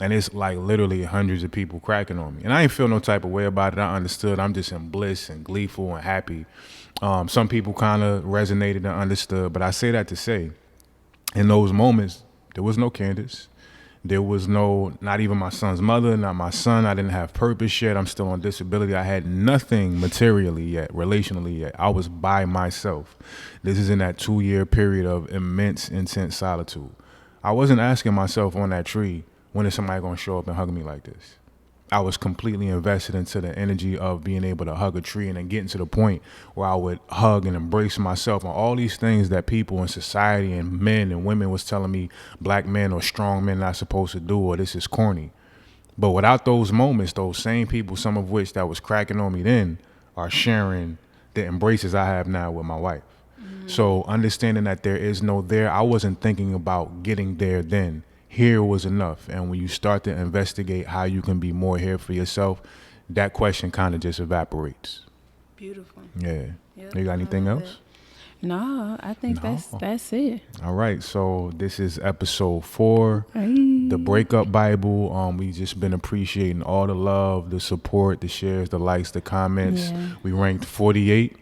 And it's like literally hundreds of people cracking on me. And I ain't feel no type of way about it. I understood. I'm just in bliss and gleeful and happy. Some people kind of resonated and understood. But I say that to say, in those moments, there was no Candace. There was not even my son's mother, not my son. I didn't have purpose yet. I'm still on disability. I had nothing materially yet, relationally yet. I was by myself. This is in that 2-year period of immense, intense solitude. I wasn't asking myself on that tree, when is somebody going to show up and hug me like this? I was completely invested into the energy of being able to hug a tree, and then getting to the point where I would hug and embrace myself, and all these things that people in society and men and women was telling me black men or strong men not supposed to do, or this is corny. But without those moments, those same people, some of which that was cracking on me then, are sharing the embraces I have now with my wife. Mm-hmm. So understanding that there is no there, I wasn't thinking about getting there then. Here was enough. And when you start to investigate how you can be more here for yourself, that question kind of just evaporates. Beautiful. Yeah. Yep, You got anything else? No, I think that's it. All right. So this is episode 4, the Breakup Bible. We just been appreciating all the love, the support, the shares, the likes, the comments. Yeah. We ranked 48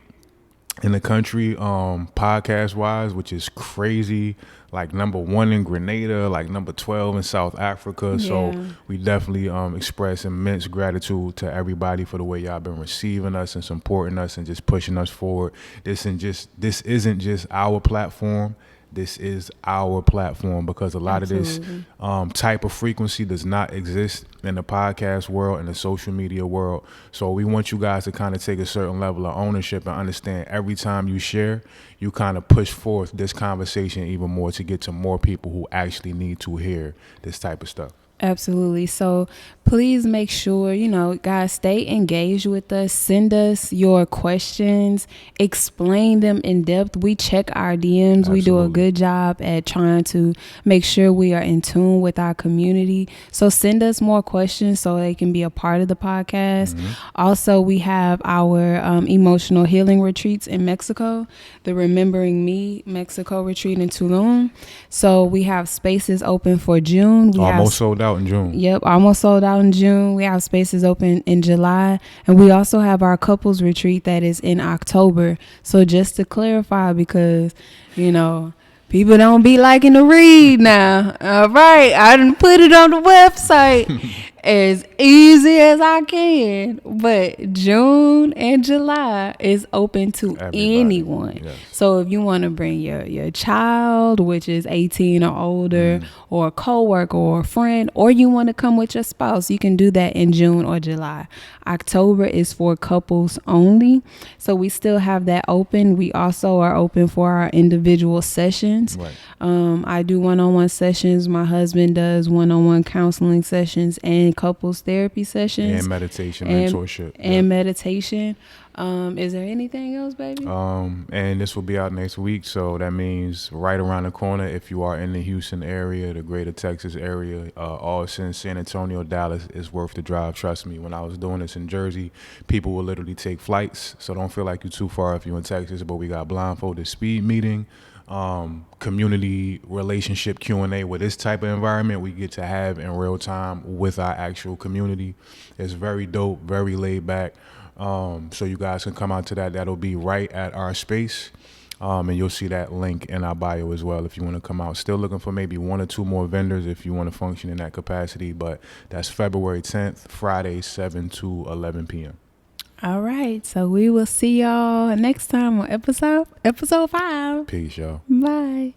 in the country, podcast wise, which is crazy. Like number 1 in Grenada, like number 12 in South Africa. Yeah. So we definitely express immense gratitude to everybody for the way y'all been receiving us and supporting us and just pushing us forward. This isn't just our platform. this is our platform, because a lot Absolutely. of this type of frequency does not exist in the podcast world and the social media world. So we want you guys to kind of take a certain level of ownership and understand every time you share, you kind of push forth this conversation even more to get to more people who actually need to hear this type of stuff. Absolutely. So please make sure, guys, stay engaged with us. Send us your questions, explain them in depth. We check our DMs. Absolutely. We do a good job at trying to make sure we are in tune with our community. So send us more questions so they can be a part of the podcast. Also, we have our emotional healing retreats in Mexico, the Remembering Me Mexico retreat in Tulum. So we have spaces open for June. We Almost sold out in June. Yep, almost sold out in June. We have spaces open in July. And we also have our couples retreat that is in October. So just to clarify, because, people don't be liking to read now. All right, I didn't put it on the website as easy as I can. But June and July is open to Everybody. anyone. Yes. So if you want to bring your child, which is 18 or older, or a coworker or a friend, or you want to come with your spouse, you can do that in June or July. October is for couples only. So we still have that open. We also are open for our individual sessions. Right. I do one-on-one sessions. My husband does one-on-one counseling sessions and couples therapy sessions. And meditation, and mentorship. And meditation. Is there anything else, baby? And this will be out next week, so that means right around the corner. If you are in the Houston area, the greater Texas area, Austin, San Antonio, Dallas, it's worth the drive. Trust me. When I was doing this in Jersey, people will literally take flights, so don't feel like you're too far if you're in Texas. But we got blindfolded speed meeting, community relationship Q&A with this type of environment we get to have in real time with our actual community. It's very dope, very laid back. So you guys can come out to that. That'll be right at our space. And you'll see that link in our bio as well if you want to come out. Still looking for maybe 1 or 2 more vendors if you want to function in that capacity. But that's February 10th, Friday, 7 to 11 p.m. All right. So we will see y'all next time on episode 5. Peace, y'all. Bye.